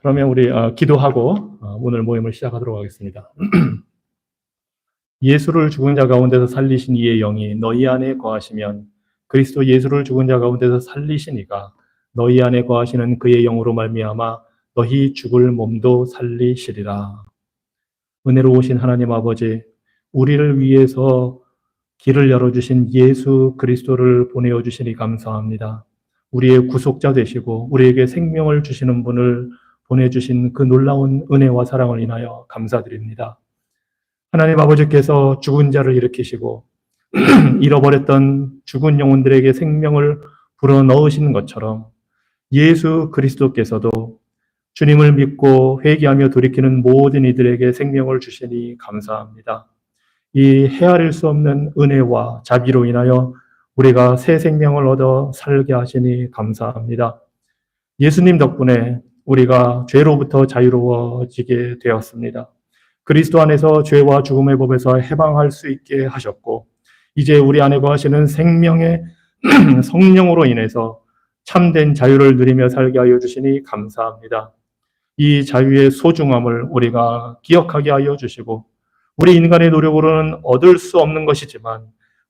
그러면 우리 기도하고 오늘 모임을 시작하도록 하겠습니다. 예수를 죽은 자 가운데서 살리신 이의 영이 너희 안에 거하시면 그리스도 예수를 죽은 자 가운데서 살리신 이가 너희 안에 거하시는 그의 영으로 말미암아 너희 죽을 몸도 살리시리라. 은혜로우신 하나님 아버지, 우리를 위해서 길을 열어주신 예수 그리스도를 보내어 주시니 감사합니다. 우리의 구속자 되시고 우리에게 생명을 주시는 분을 보내주신 그 놀라운 은혜와 사랑을 인하여 감사드립니다. 하나님 아버지께서 죽은 자를 일으키시고 잃어버렸던 죽은 영혼들에게 생명을 불어넣으시는 것처럼 예수 그리스도께서도 주님을 믿고 회개하며 돌이키는 모든 이들에게 생명을 주시니 감사합니다. 이 헤아릴 수 없는 은혜와 자비로 인하여 우리가 새 생명을 얻어 살게 하시니 감사합니다. 예수님 덕분에 우리가 죄로부터 자유로워지게 되었습니다. 그리스도 안에서 죄와 죽음의 법에서 해방할 수 있게 하셨고 이제 우리 안에 거하시는 생명의 성령으로 인해서 참된 자유를 누리며 살게 하여 주시니 감사합니다. 이 자유의 소중함을 우리가 기억하게 하여 주시고 우리 인간의 노력으로는 얻을 수 없는 것이지만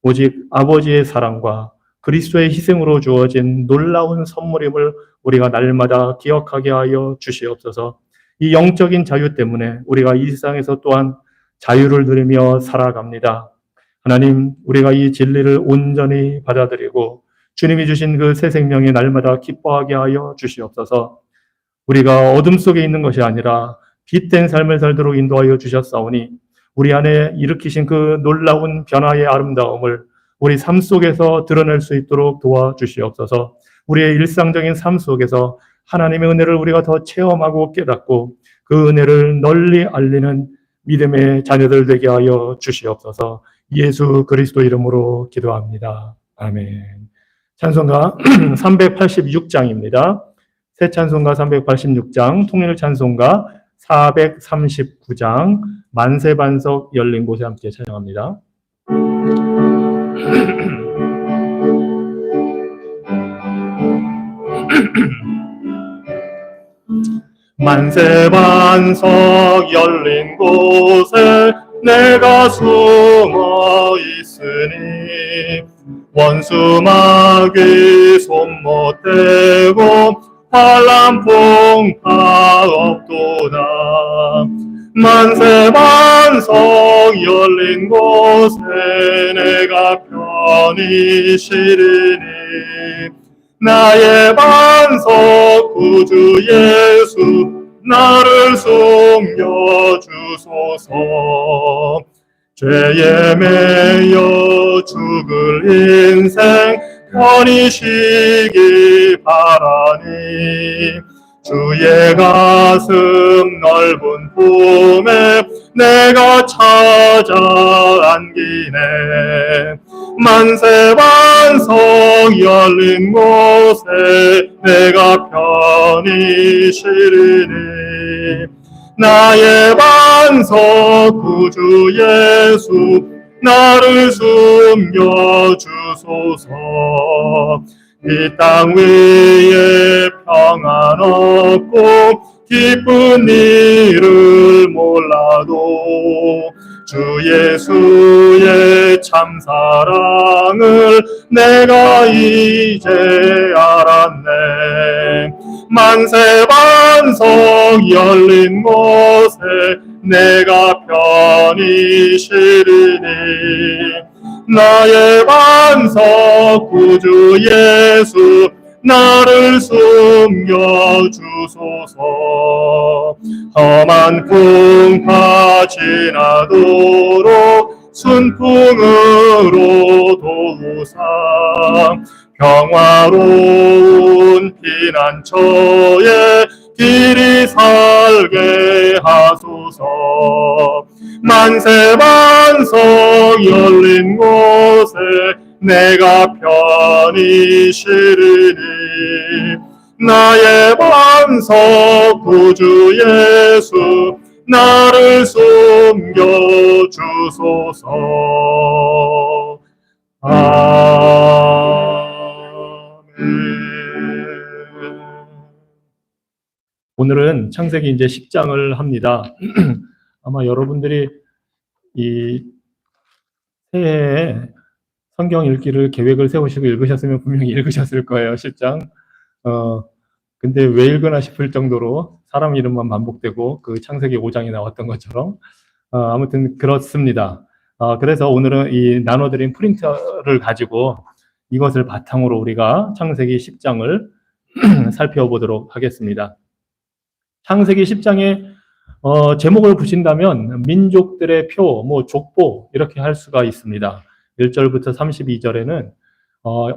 오직 아버지의 사랑과 그리스도의 희생으로 주어진 놀라운 선물임을 우리가 날마다 기억하게 하여 주시옵소서. 이 영적인 자유 때문에 우리가 이 세상에서 또한 자유를 누리며 살아갑니다. 하나님, 우리가 이 진리를 온전히 받아들이고 주님이 주신 그 새 생명에 날마다 기뻐하게 하여 주시옵소서. 우리가 어둠 속에 있는 것이 아니라 빛된 삶을 살도록 인도하여 주셨사오니 우리 안에 일으키신 그 놀라운 변화의 아름다움을 우리 삶 속에서 드러낼 수 있도록 도와주시옵소서. 우리의 일상적인 삶 속에서 하나님의 은혜를 우리가 더 체험하고 깨닫고 그 은혜를 널리 알리는 믿음의 자녀들 되게 하여 주시옵소서. 예수 그리스도 이름으로 기도합니다. 아멘. 찬송가 386장입니다. 새 찬송가 386장, 통일 찬송가 439장, 만세반석 열린 곳에 함께 찬양합니다. 만세반석 열린 곳에 내가 숨어 있으니 원수 마귀 손 못 대고 환난 풍파 없도다. 만세반석 열린 곳에 내가 편히 쉬리니 나의 반석 구주 예수 나를 숨겨주소서. 죄에 매여 죽을 인생 편히 쉬기 바라니 주의 가슴 넓은 품에 내가 찾아 안기네. 만세반석 열린 곳에 내가 편히 쉬리니 나의 반석 구주 예수 나를 숨겨주소서. 이 땅 위에 평안 없고 기쁜 일을 몰라도 주 예수의 참사랑을 내가 이제 알았네. 만세반석 열린 곳에 내가 편히 쉬리니 나의 반석 구주 예수 나를 숨겨주소서. 험한 풍파 지나도록 순풍으로 도우사 평화로운 피난처에 길이 살게 하소서. 만세반석 열린 곳에 내가 편히 쉬리니 나의 반석 구주 예수 나를 숨겨주소서. 아멘. 오늘은 창세기 이제 10장을 합니다. 아마 여러분들이 이 새해에 성경 읽기를 계획을 세우시고 읽으셨으면 분명히 읽으셨을 거예요, 10장. 근데 왜 읽으나 싶을 정도로 사람 이름만 반복되고 그 창세기 5장이 나왔던 것처럼 아무튼 그렇습니다. 그래서 오늘은 이 나눠드린 프린터를 가지고 이것을 바탕으로 우리가 창세기 10장을 살펴보도록 하겠습니다. 창세기 10장의 제목을 붙인다면 민족들의 표, 족보 이렇게 할 수가 있습니다. 1절부터 32절에는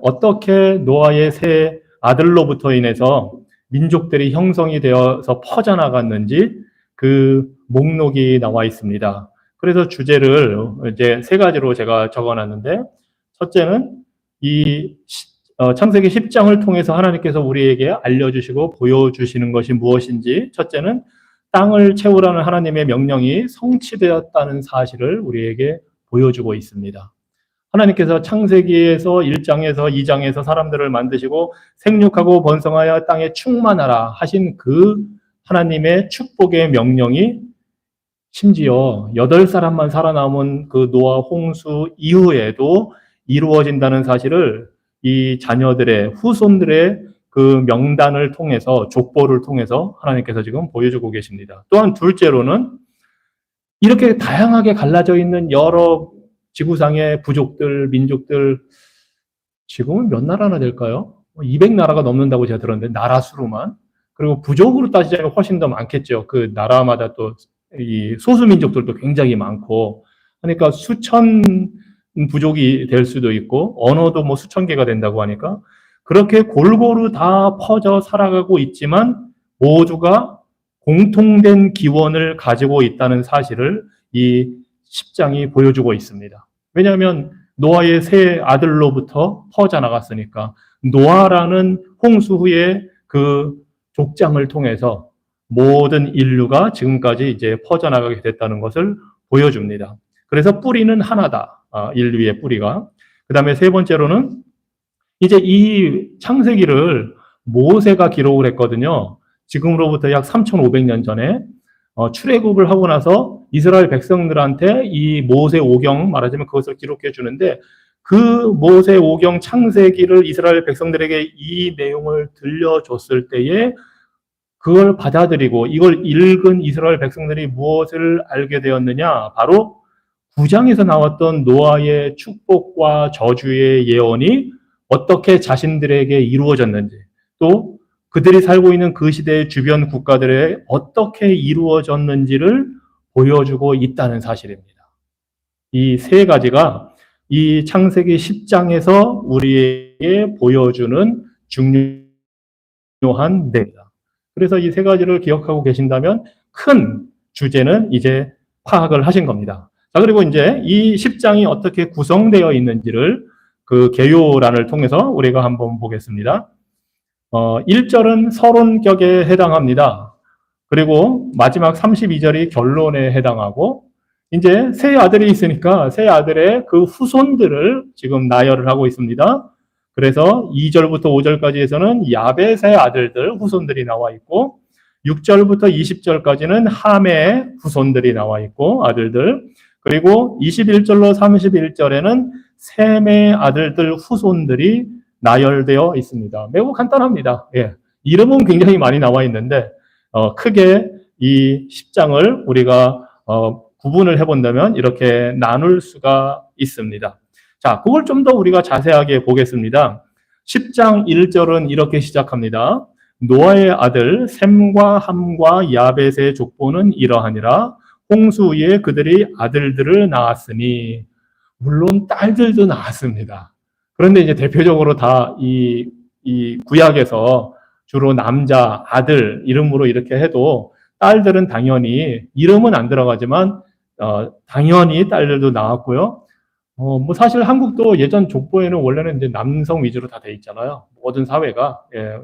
어떻게 노아의 세 아들로부터 인해서 민족들이 형성이 되어서 퍼져나갔는지 그 목록이 나와 있습니다. 그래서 주제를 이제 세 가지로 제가 적어놨는데, 첫째는 이 창세기 10장을 통해서 하나님께서 우리에게 알려주시고 보여주시는 것이 무엇인지, 첫째는 땅을 채우라는 하나님의 명령이 성취되었다는 사실을 우리에게 보여주고 있습니다. 하나님께서 창세기에서 1장에서 2장에서 사람들을 만드시고 생육하고 번성하여 땅에 충만하라 하신 그 하나님의 축복의 명령이 심지어 8사람만 살아남은 그 노아 홍수 이후에도 이루어진다는 사실을 이 자녀들의 후손들의 그 명단을 통해서, 족보를 통해서 하나님께서 지금 보여주고 계십니다. 또한 둘째로는 이렇게 다양하게 갈라져 있는 여러 지구상의 부족들, 민족들, 지금은 몇 나라나 될까요? 200나라가 넘는다고 제가 들었는데, 나라 수로만. 그리고 부족으로 따지자면 훨씬 더 많겠죠. 그 나라마다 또 이 소수민족들도 굉장히 많고, 그러니까 수천 부족이 될 수도 있고, 언어도 수천 개가 된다고 하니까, 그렇게 골고루 다 퍼져 살아가고 있지만 모두가 공통된 기원을 가지고 있다는 사실을 이 10장이 보여주고 있습니다. 왜냐하면 노아의 세 아들로부터 퍼져나갔으니까. 노아라는 홍수 후에 그 족장을 통해서 모든 인류가 지금까지 이제 퍼져나가게 됐다는 것을 보여줍니다. 그래서 뿌리는 하나다, 인류의 뿌리가. 그 다음에 세 번째로는 이제 이 창세기를 모세가 기록을 했거든요. 지금으로부터 약 3,500년 전에 출애굽을 하고 나서 이스라엘 백성들한테 이 모세 오경, 말하자면 그것을 기록해 주는데, 그 모세 오경 창세기를 이스라엘 백성들에게 이 내용을 들려줬을 때에 그걸 받아들이고 이걸 읽은 이스라엘 백성들이 무엇을 알게 되었느냐? 바로 9장에서 나왔던 노아의 축복과 저주의 예언이 어떻게 자신들에게 이루어졌는지, 또 그들이 살고 있는 그 시대의 주변 국가들에 어떻게 이루어졌는지를 보여주고 있다는 사실입니다. 이 세 가지가 이 창세기 10장에서 우리에게 보여주는 중요한 내용입니다. 그래서 이 세 가지를 기억하고 계신다면 큰 주제는 이제 파악을 하신 겁니다. 자, 그리고 이제 이 10장이 어떻게 구성되어 있는지를 그 개요란을 통해서 우리가 한번 보겠습니다. 1절은 서론격에 해당합니다. 그리고 마지막 32절이 결론에 해당하고, 이제 세 아들이 있으니까 세 아들의 그 후손들을 지금 나열을 하고 있습니다. 그래서 2절부터 5절까지에서는 야벳의 아들들, 후손들이 나와 있고, 6절부터 20절까지는 함의 후손들이 나와 있고, 아들들. 그리고 21절로 31절에는 셈의 아들들, 후손들이 나열되어 있습니다. 매우 간단합니다. 이름은 굉장히 많이 나와 있는데, 크게 이 10장을 우리가 구분을 해본다면 이렇게 나눌 수가 있습니다. 자, 그걸 좀 더 우리가 자세하게 보겠습니다. 10장 1절은 이렇게 시작합니다. 노아의 아들 셈과 함과 야벳의 족보는 이러하니라. 홍수 후에 그들이 아들들을 낳았으니, 물론 딸들도 낳았습니다. 그런데 이제 대표적으로 다 이 구약에서 주로 남자, 아들 이름으로 이렇게 해도 딸들은 당연히 이름은 안 들어가지만 당연히 딸들도 나왔고요. 사실 한국도 예전 족보에는 원래는 이제 남성 위주로 다 돼 있잖아요. 모든 사회가,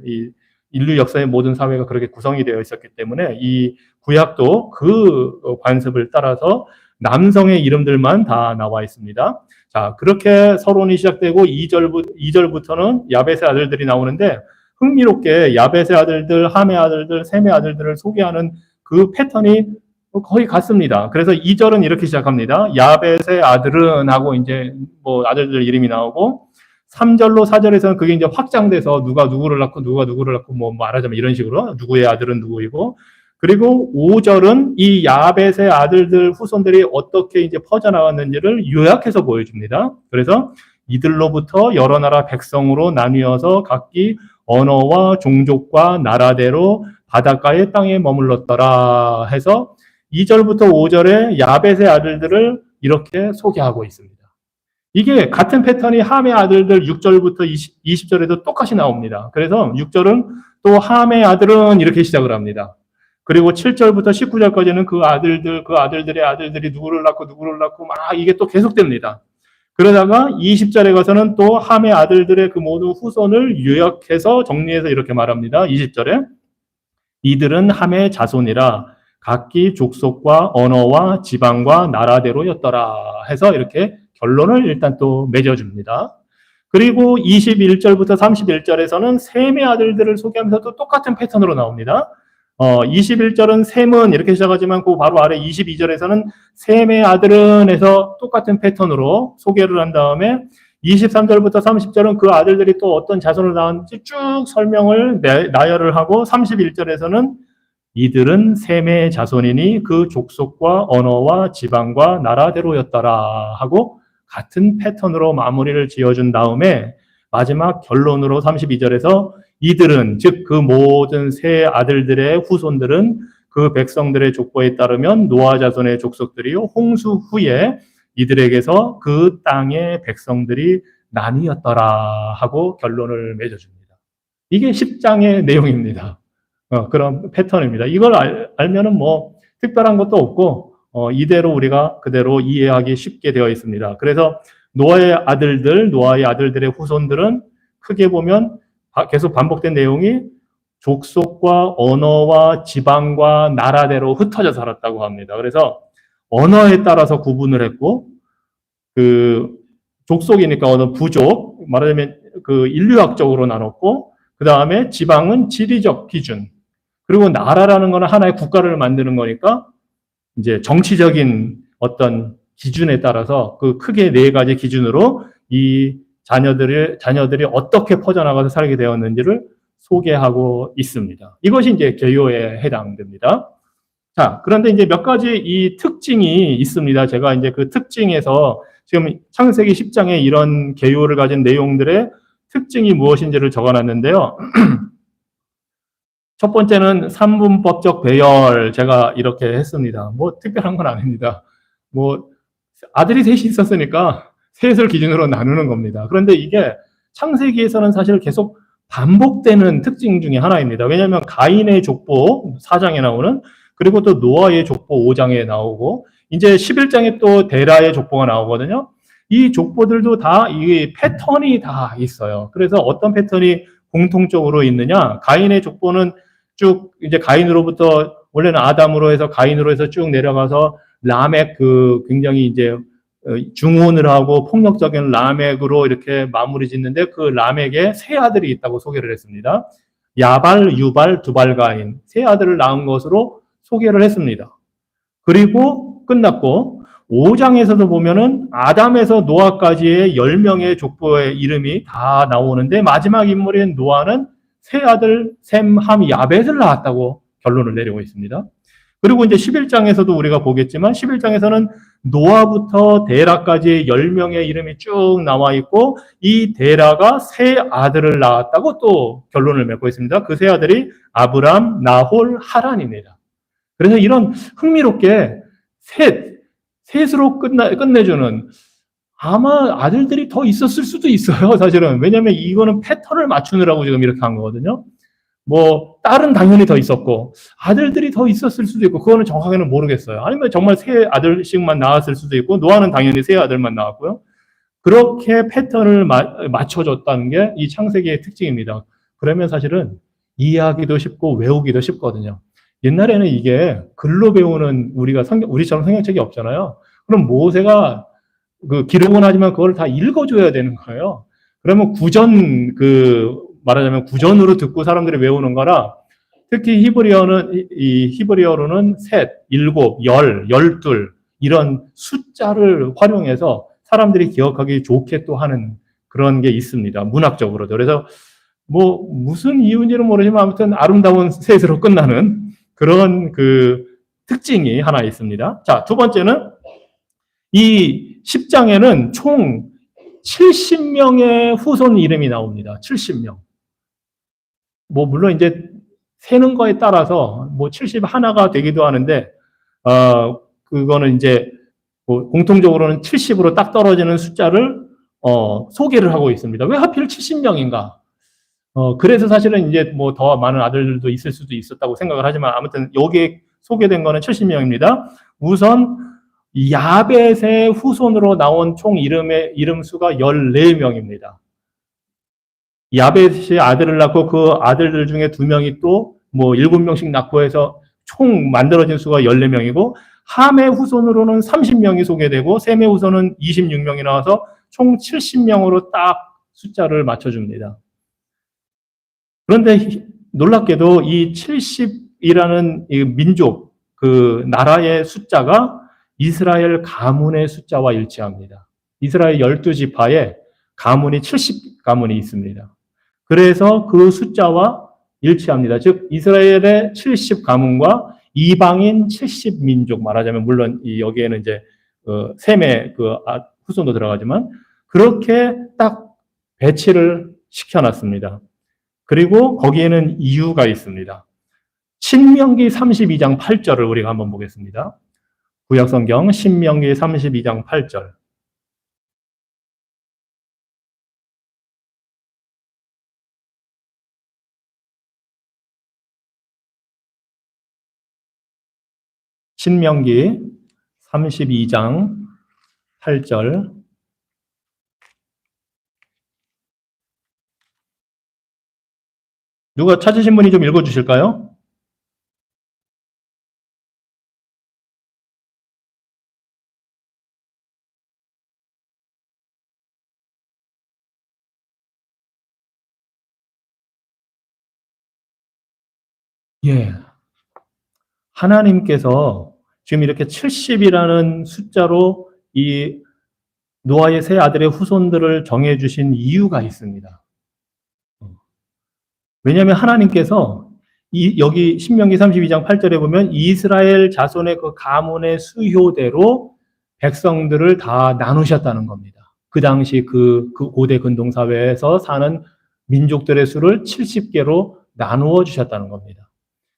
이 인류 역사의 모든 사회가 그렇게 구성이 되어 있었기 때문에 이 구약도 그 관습을 따라서 남성의 이름들만 다 나와 있습니다. 자, 그렇게 서론이 시작되고 2절부터는 야벳의 아들들이 나오는데, 흥미롭게 야벳의 아들들, 함의 아들들, 셈의 아들들을 소개하는 그 패턴이 거의 같습니다. 그래서 2절은 이렇게 시작합니다. 야벳의 아들은 하고 이제 뭐 아들들 이름이 나오고 3절로 4절에서는 그게 이제 확장돼서 누가 누구를 낳고 누가 누구를 낳고 뭐 말하자면 이런 식으로 누구의 아들은 누구이고, 그리고 5절은 이 야벳의 아들들 후손들이 어떻게 이제 퍼져나갔는지를 요약해서 보여줍니다. 그래서 이들로부터 여러 나라 백성으로 나뉘어서 각기 언어와 종족과 나라대로 바닷가의 땅에 머물렀더라 해서 2절부터 5절에 야벳의 아들들을 이렇게 소개하고 있습니다. 이게 같은 패턴이 함의 아들들 6절부터 20절에도 똑같이 나옵니다. 그래서 6절은 또 함의 아들은 이렇게 시작을 합니다. 그리고 7절부터 19절까지는 그 아들들의 아들들이 누구를 낳고 막 이게 또 계속됩니다. 그러다가 20절에 가서는 또 함의 아들들의 그 모든 후손을 요약해서 정리해서 이렇게 말합니다. 20절에 이들은 함의 자손이라 각기 족속과 언어와 지방과 나라대로였더라 해서 이렇게 결론을 일단 또 맺어줍니다. 그리고 21절부터 31절에서는 셈의 아들들을 소개하면서 또 똑같은 패턴으로 나옵니다. 21절은 셈은 이렇게 시작하지만 그 바로 아래 22절에서는 셈의 아들은 해서 똑같은 패턴으로 소개를 한 다음에 23절부터 30절은 그 아들들이 또 어떤 자손을 낳았는지 쭉 설명을 나열을 하고 31절에서는 이들은 셈의 자손이니 그 족속과 언어와 지방과 나라대로였더라 하고 같은 패턴으로 마무리를 지어준 다음에 마지막 결론으로 32절에서 이들은 즉 그 모든 세 아들들의 후손들은 그 백성들의 족보에 따르면 노아 자손의 족속들이 홍수 후에 이들에게서 그 땅의 백성들이 나뉘었더라 하고 결론을 맺어줍니다. 이게 10장의 내용입니다. 그런 패턴입니다. 이걸 알면은 뭐 특별한 것도 없고 이대로 우리가 그대로 이해하기 쉽게 되어 있습니다. 그래서 노아의 아들들의 후손들은 크게 보면 계속 반복된 내용이 족속과 언어와 지방과 나라대로 흩어져 살았다고 합니다. 그래서 언어에 따라서 구분을 했고, 그 족속이니까 어느 부족, 말하자면 그 인류학적으로 나눴고, 그 다음에 지방은 지리적 기준, 그리고 나라라는 거는 하나의 국가를 만드는 거니까 이제 정치적인 어떤 기준에 따라서 그 크게 네 가지 기준으로 이 자녀들이 어떻게 퍼져나가서 살게 되었는지를 소개하고 있습니다. 이것이 이제 개요에 해당됩니다. 자, 그런데 이제 몇 가지 이 특징이 있습니다. 제가 이제 그 특징에서 지금 창세기 10장에 이런 개요를 가진 내용들의 특징이 무엇인지를 적어놨는데요. 첫 번째는 삼분법적 배열, 제가 이렇게 했습니다. 뭐 특별한 건 아닙니다. 뭐 아들이 셋이 있었으니까 셋을 기준으로 나누는 겁니다. 그런데 이게 창세기에서는 사실 계속 반복되는 특징 중에 하나입니다. 왜냐하면 가인의 족보 4장에 나오는, 그리고 또 노아의 족보 5장에 나오고, 이제 11장에 또 데라의 족보가 나오거든요. 이 족보들도 다 이 패턴이 다 있어요. 그래서 어떤 패턴이 공통적으로 있느냐? 가인의 족보는 쭉 이제 가인으로부터 원래는 아담으로 해서 가인으로 해서 쭉 내려가서 라멕, 그 굉장히 이제 중혼을 하고 폭력적인 라멕으로 이렇게 마무리 짓는데, 그 라멕에 세 아들이 있다고 소개를 했습니다. 야발, 유발, 두발, 가인, 세 아들을 낳은 것으로 소개를 했습니다. 그리고 끝났고 5장에서도 보면은 아담에서 노아까지의 10명의 족보의 이름이 다 나오는데, 마지막 인물인 노아는 세 아들 셈, 함, 야벳을 낳았다고 결론을 내리고 있습니다. 그리고 이제 11장에서도 우리가 보겠지만 11장에서는 노아부터 데라까지 10명의 이름이 쭉 나와 있고, 이 데라가 세 아들을 낳았다고 또 결론을 맺고 있습니다. 그 세 아들이 아브람, 나홀, 하란입니다. 그래서 이런 흥미롭게 셋으로 끝내주는, 아마 아들들이 더 있었을 수도 있어요, 사실은. 왜냐하면 이거는 패턴을 맞추느라고 지금 이렇게 한 거거든요. 뭐 딸은 당연히 더 있었고 아들들이 더 있었을 수도 있고, 그거는 정확하게는 모르겠어요. 아니면 정말 세 아들씩만 낳았을 수도 있고, 노아는 당연히 세 아들만 낳았고요. 그렇게 패턴을 맞춰줬다는 게 이 창세기의 특징입니다. 그러면 사실은 이해하기도 쉽고 외우기도 쉽거든요. 옛날에는 이게 글로 배우는 우리처럼 성경책이 없잖아요. 그럼 모세가 그 기록은 하지만 그걸 다 읽어줘야 되는 거예요. 그러면 구전 말하자면 구전으로 듣고 사람들이 외우는 거라 특히 히브리어로는 셋, 일곱, 열, 열둘 이런 숫자를 활용해서 사람들이 기억하기 좋게 또 하는 그런 게 있습니다. 문학적으로도. 그래서 뭐 무슨 이유인지는 모르지만 아무튼 아름다운 셋으로 끝나는 그런 그 특징이 하나 있습니다. 자, 두 번째는 이 10장에는 총 70명의 후손 이름이 나옵니다. 70명. 뭐 물론 이제 세는 거에 따라서 뭐 71가 되기도 하는데 그거는 이제 뭐 공통적으로는 70으로 딱 떨어지는 숫자를 소개를 하고 있습니다. 왜 하필 70명인가? 그래서 사실은 이제 뭐 더 많은 아들들도 있을 수도 있었다고 생각을 하지만 아무튼 여기에 소개된 거는 70명입니다. 우선 야벳의 후손으로 나온 총 이름 수가 14명입니다. 야벳이 아들을 낳고 그 아들들 중에 2명이 또 뭐 7명씩 낳고 해서 총 만들어진 수가 14명이고 함의 후손으로는 30명이 소개되고 셈의 후손은 26명이 나와서 총 70명으로 딱 숫자를 맞춰줍니다. 그런데 놀랍게도 이 70이라는 이 민족, 그 나라의 숫자가 이스라엘 가문의 숫자와 일치합니다. 이스라엘 12지파에 가문이 70가문이 있습니다. 그래서 그 숫자와 일치합니다. 즉 이스라엘의 70가문과 이방인 70민족 말하자면 물론 여기에는 이제 셈의 그 후손도 들어가지만 그렇게 딱 배치를 시켜놨습니다. 그리고 거기에는 이유가 있습니다. 신명기 32장 8절을 우리가 한번 보겠습니다. 구약성경 신명기 32장 8절. 신명기 32장 8절. 누가 찾으신 분이 좀 읽어주실까요? 예. 하나님께서 지금 이렇게 70이라는 숫자로 이 노아의 세 아들의 후손들을 정해주신 이유가 있습니다. 왜냐하면 하나님께서 여기 신명기 32장 8절에 보면 이스라엘 자손의 그 가문의 수효대로 백성들을 다 나누셨다는 겁니다. 그 당시 그 고대 근동사회에서 사는 민족들의 수를 70개로 나누어 주셨다는 겁니다.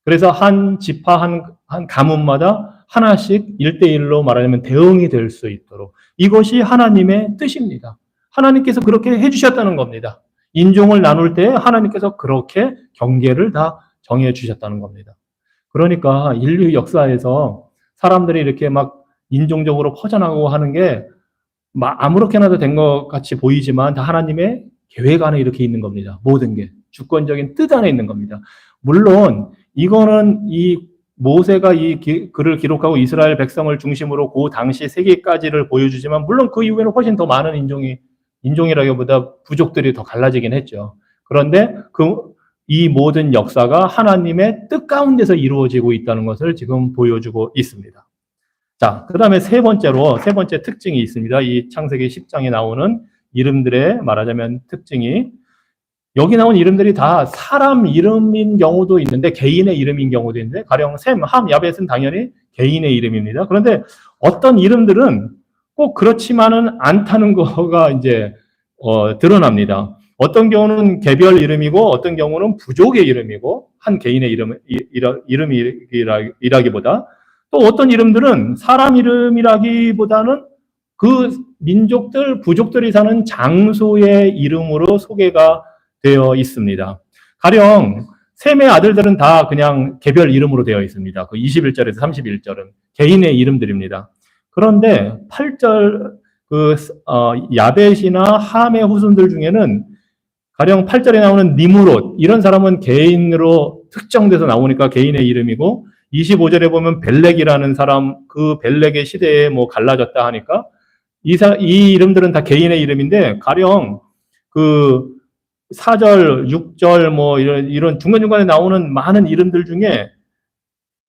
그래서 한 지파, 한 가문마다 하나씩 1대1로 말하자면 대응이 될 수 있도록 이것이 하나님의 뜻입니다. 하나님께서 그렇게 해주셨다는 겁니다. 인종을 나눌 때 하나님께서 그렇게 경계를 다 정해 주셨다는 겁니다. 그러니까 인류 역사에서 사람들이 이렇게 막 인종적으로 퍼져나가고 하는 게 아무렇게나도 된 것 같이 보이지만 다 하나님의 계획 안에 이렇게 있는 겁니다. 모든 게 주권적인 뜻 안에 있는 겁니다. 물론 이거는 이 모세가 이 글을 기록하고 이스라엘 백성을 중심으로 그 당시 세계까지를 보여주지만 물론 그 이후에는 훨씬 더 많은 인종이라기보다 부족들이 더 갈라지긴 했죠. 그런데 이 모든 역사가 하나님의 뜻 가운데서 이루어지고 있다는 것을 지금 보여주고 있습니다. 자, 그 다음에 세 번째 특징이 있습니다. 이 창세기 10장에 나오는 이름들의 말하자면 특징이 여기 나온 이름들이 다 사람 이름인 경우도 있는데 개인의 이름인 경우도 있는데 가령 셈, 함, 야벳은 당연히 개인의 이름입니다. 그런데 어떤 이름들은 꼭 그렇지만은 않다는 거가 이제 드러납니다. 어떤 경우는 개별 이름이고 어떤 경우는 부족의 이름이고 한 개인의 이름이라기보다 또 어떤 이름들은 사람 이름이라기보다는 그 민족들, 부족들이 사는 장소의 이름으로 소개가 되어 있습니다. 가령 셈의 아들들은 다 그냥 개별 이름으로 되어 있습니다. 그 21절에서 31절은 개인의 이름들입니다. 그런데 8절 야벳이나 함의 후손들 중에는 가령 8절에 나오는 니므롯 이런 사람은 개인으로 특정돼서 나오니까 개인의 이름이고 25절에 보면 벨렉이라는 사람 그 벨렉의 시대에 뭐 갈라졌다 하니까 이 이름들은 다 개인의 이름인데 가령 그 4절, 6절 뭐 이런 중간중간에 나오는 많은 이름들 중에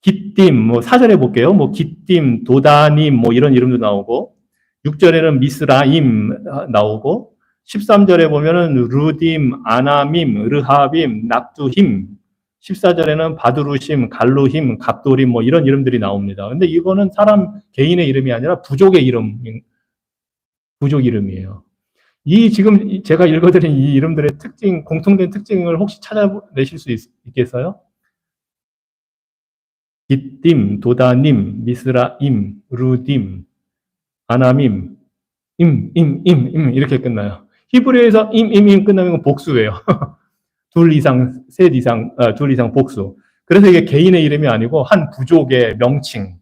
기띔, 뭐 4절에 볼게요. 뭐 기띔, 도다님 뭐 이런 이름도 나오고 6절에는 미스라임 나오고 13절에 보면은 루딤, 아나밈, 르하빔, 낙두힘 14절에는 바두루심, 갈루힘, 갑도림 뭐 이런 이름들이 나옵니다. 근데 이거는 사람 개인의 이름이 아니라 부족의 이름, 부족 이름이에요. 이 지금 제가 읽어드린 이 이름들의 특징, 공통된 특징을 혹시 찾아내실 수 있겠어요? 기띔, 도다님, 미스라임, 루딤, 아나밈, 임 이렇게 끝나요. 히브리어에서 임 끝나면 복수예요. 둘 이상, 셋 이상, 둘 이상 복수. 그래서 이게 개인의 이름이 아니고 한 부족의 명칭.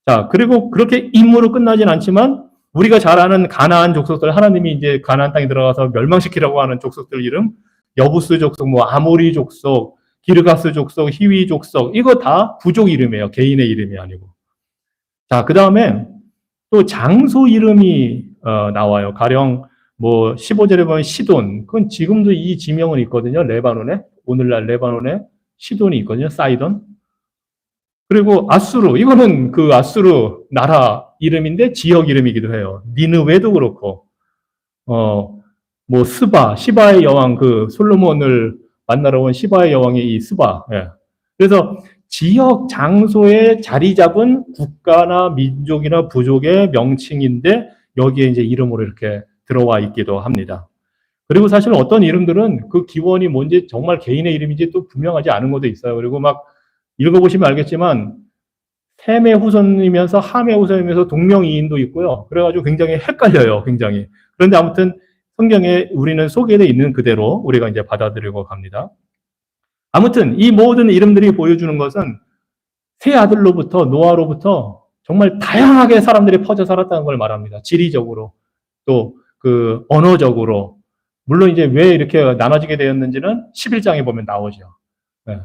자, 그리고 그렇게 임으로 끝나진 않지만 우리가 잘 아는 가나안 족속들, 하나님이 이제 가나안 땅에 들어가서 멸망시키라고 하는 족속들 이름, 여부스 족속, 뭐 아모리 족속, 기르가스 족속, 히위 족속, 이거 다 부족 이름이에요. 개인의 이름이 아니고. 자, 그 다음에 또 장소 이름이 나와요. 가령 뭐 15절에 보면 시돈, 그건 지금도 이 지명은 있거든요. 레바논에, 오늘날 레바논에 시돈이 있거든요. 사이돈. 그리고 아수르, 이거는 그 아수르 나라 이름인데 지역 이름이기도 해요. 니느웨도 그렇고, 뭐 시바의 여왕, 그 솔로몬을 만나러 온 시바의 여왕이 이 스바. 예. 그래서 지역 장소에 자리 잡은 국가나 민족이나 부족의 명칭인데 여기에 이제 이름으로 이렇게 들어와 있기도 합니다. 그리고 사실 어떤 이름들은 그 기원이 뭔지 정말 개인의 이름인지 또 분명하지 않은 것도 있어요. 그리고 막 읽어보시면 알겠지만 셈의 후손이면서 함의 후손이면서 동명이인도 있고요. 그래가지고 굉장히 헷갈려요. 굉장히. 그런데 아무튼 성경에 우리는 소개되어 있는 그대로 우리가 이제 받아들이고 갑니다. 아무튼 이 모든 이름들이 보여주는 것은 세 아들로부터 노아로부터 정말 다양하게 사람들이 퍼져 살았다는 걸 말합니다. 지리적으로 또 그 언어적으로 물론 이제 왜 이렇게 나눠지게 되었는지는 11장에 보면 나오죠. 네.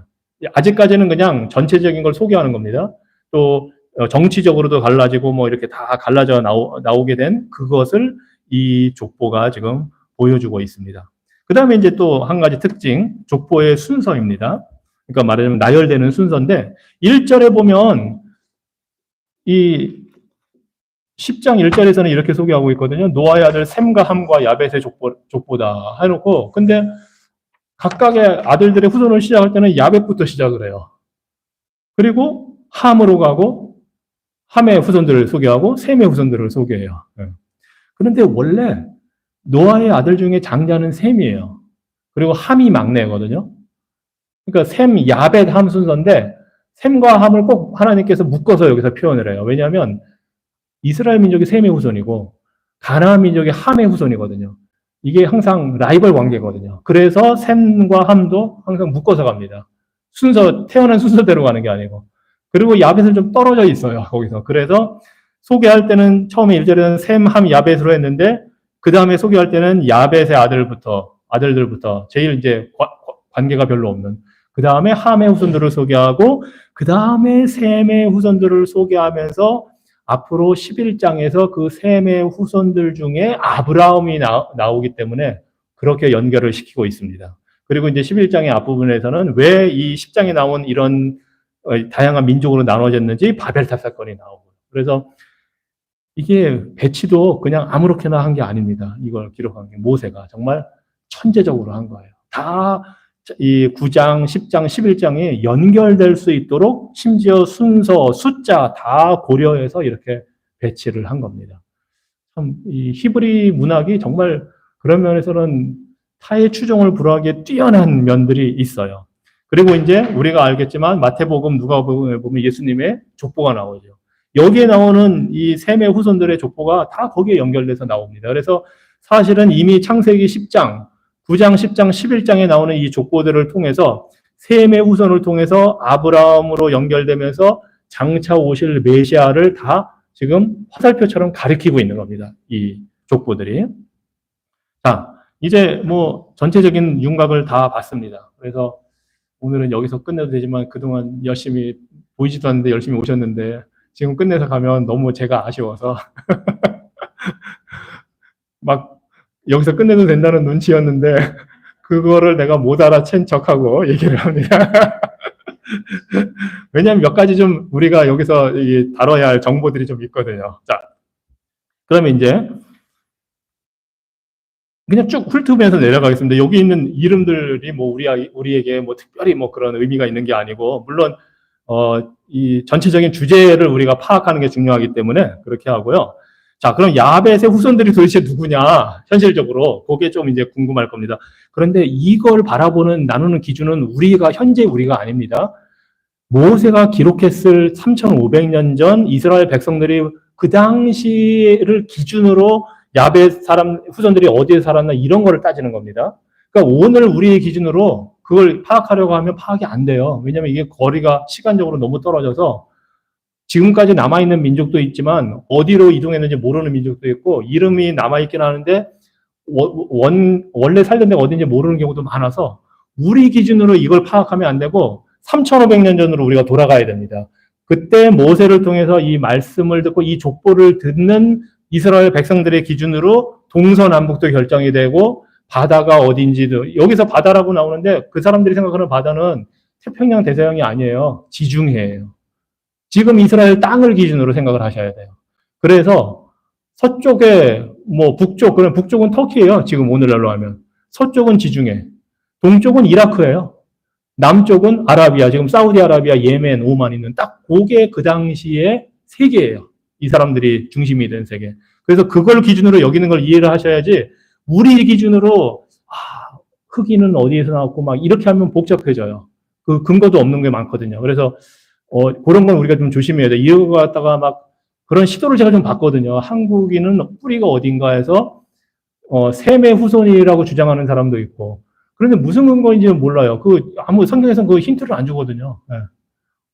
아직까지는 그냥 전체적인 걸 소개하는 겁니다. 또 정치적으로도 갈라지고 뭐 이렇게 다 갈라져 나오게 된 그것을 이 족보가 지금 보여주고 있습니다. 그 다음에 이제 또 한 가지 특징, 족보의 순서입니다. 그러니까 말하자면 나열되는 순서인데 1절에 보면 이 10장 1절에서는 이렇게 소개하고 있거든요. 노아의 아들 셈과 함과 야벳의 족보다 해놓고 근데 각각의 아들들의 후손을 시작할 때는 야벳부터 시작을 해요. 그리고 함으로 가고 함의 후손들을 소개하고 셈의 후손들을 소개해요. 그런데 원래 노아의 아들 중에 장자는 셈이에요. 그리고 함이 막내거든요. 그러니까 셈, 야벳, 함 순서인데 셈과 함을 꼭 하나님께서 묶어서 여기서 표현을 해요. 왜냐하면 이스라엘 민족이 셈의 후손이고 가나안 민족이 함의 후손이거든요. 이게 항상 라이벌 관계거든요. 그래서 셈과 함도 항상 묶어서 갑니다. 태어난 순서대로 가는 게 아니고. 그리고 야벳은 좀 떨어져 있어요. 거기서. 그래서 소개할 때는 처음에 1절에는 셈, 함, 야벳으로 했는데 그 다음에 소개할 때는 야벳의 아들들부터 제일 이제 관계가 별로 없는 그 다음에 함의 후손들을 소개하고 그 다음에 셈의 후손들을 소개하면서 앞으로 11장에서 그 셈의 후손들 중에 아브라함이 나오기 때문에 그렇게 연결을 시키고 있습니다. 그리고 이제 11장의 앞부분에서는 왜 이 10장에 나온 이런 다양한 민족으로 나눠졌는지 바벨탑 사건이 나오고 그래서 이게 배치도 그냥 아무렇게나 한 게 아닙니다. 이걸 기록한 게 모세가 정말 천재적으로 한 거예요. 다 이 9장, 10장, 11장이 연결될 수 있도록 심지어 순서, 숫자 다 고려해서 이렇게 배치를 한 겁니다. 참 이 히브리 문학이 정말 그런 면에서는 타의 추종을 불허하기에 뛰어난 면들이 있어요. 그리고 이제 우리가 알겠지만 마태복음, 누가복음에 보면 예수님의 족보가 나오죠. 여기에 나오는 이 셈의 후손들의 족보가 다 거기에 연결돼서 나옵니다. 그래서 사실은 이미 창세기 10장, 9장, 10장, 11장에 나오는 이 족보들을 통해서 셈의 후손을 통해서 아브라함으로 연결되면서 장차 오실 메시아를 다 지금 화살표처럼 가리키고 있는 겁니다. 이 족보들이. 자, 이제 뭐 전체적인 윤곽을 다 봤습니다. 그래서 오늘은 여기서 끝내도 되지만 그동안 열심히 보이지도 않는데 열심히 오셨는데 지금 끝내서 가면 너무 제가 아쉬워서 막 여기서 끝내도 된다는 눈치였는데 그거를 내가 못 알아챈 척하고 얘기를 합니다. 왜냐하면 몇 가지 좀 우리가 여기서 다뤄야 할 정보들이 좀 있거든요. 자, 그러면 이제 그냥 쭉 훑으면서 내려가겠습니다. 여기 있는 이름들이 뭐 우리에게 뭐 특별히 뭐 그런 의미가 있는 게 아니고, 물론 이 전체적인 주제를 우리가 파악하는 게 중요하기 때문에 그렇게 하고요. 자, 그럼 야벳의 후손들이 도대체 누구냐? 현실적으로 그게 좀 이제 궁금할 겁니다. 그런데 이걸 바라보는 나누는 기준은 현재 우리가 아닙니다. 모세가 기록했을 3,500년 전 이스라엘 백성들이 그 당시를 기준으로 야벳 사람 후손들이 어디에 살았나 이런 거를 따지는 겁니다. 그러니까 오늘 우리의 기준으로 그걸 파악하려고 하면 파악이 안 돼요. 왜냐하면 이게 거리가 시간적으로 너무 떨어져서 지금까지 남아있는 민족도 있지만 어디로 이동했는지 모르는 민족도 있고, 이름이 남아있긴 하는데 원래 살던 데가 어딘지 모르는 경우도 많아서 우리 기준으로 이걸 파악하면 안 되고 3,500년 전으로 우리가 돌아가야 됩니다. 그때 모세를 통해서 이 말씀을 듣고 이 족보를 듣는 이스라엘 백성들의 기준으로 동서남북도 결정이 되고, 바다가 어딘지도, 여기서 바다라고 나오는데 그 사람들이 생각하는 바다는 태평양 대서양이 아니에요. 지중해예요. 지금 이스라엘 땅을 기준으로 생각을 하셔야 돼요. 그래서 서쪽에 뭐 그럼 북쪽은 터키예요. 지금 오늘날로 하면. 서쪽은 지중해, 동쪽은 이라크예요. 남쪽은 아라비아, 지금 사우디아라비아, 예멘, 오만 있는 딱 그게 그 당시에 세계예요. 이 사람들이 중심이 된 세계. 그래서 그걸 기준으로 여기는 걸 이해를 하셔야지, 우리 기준으로 흑인은 어디에서 나왔고 막 이렇게 하면 복잡해져요. 그 근거도 없는 게 많거든요. 그래서 그런 건 우리가 좀 조심해야 돼. 이거 갖다가 막 그런 시도를 제가 좀 봤거든요. 한국인은 뿌리가 어딘가 해서 셈의 후손이라고 주장하는 사람도 있고. 그런데 무슨 근거인지는 몰라요. 성경에서는 그 힌트를 안 주거든요. 네.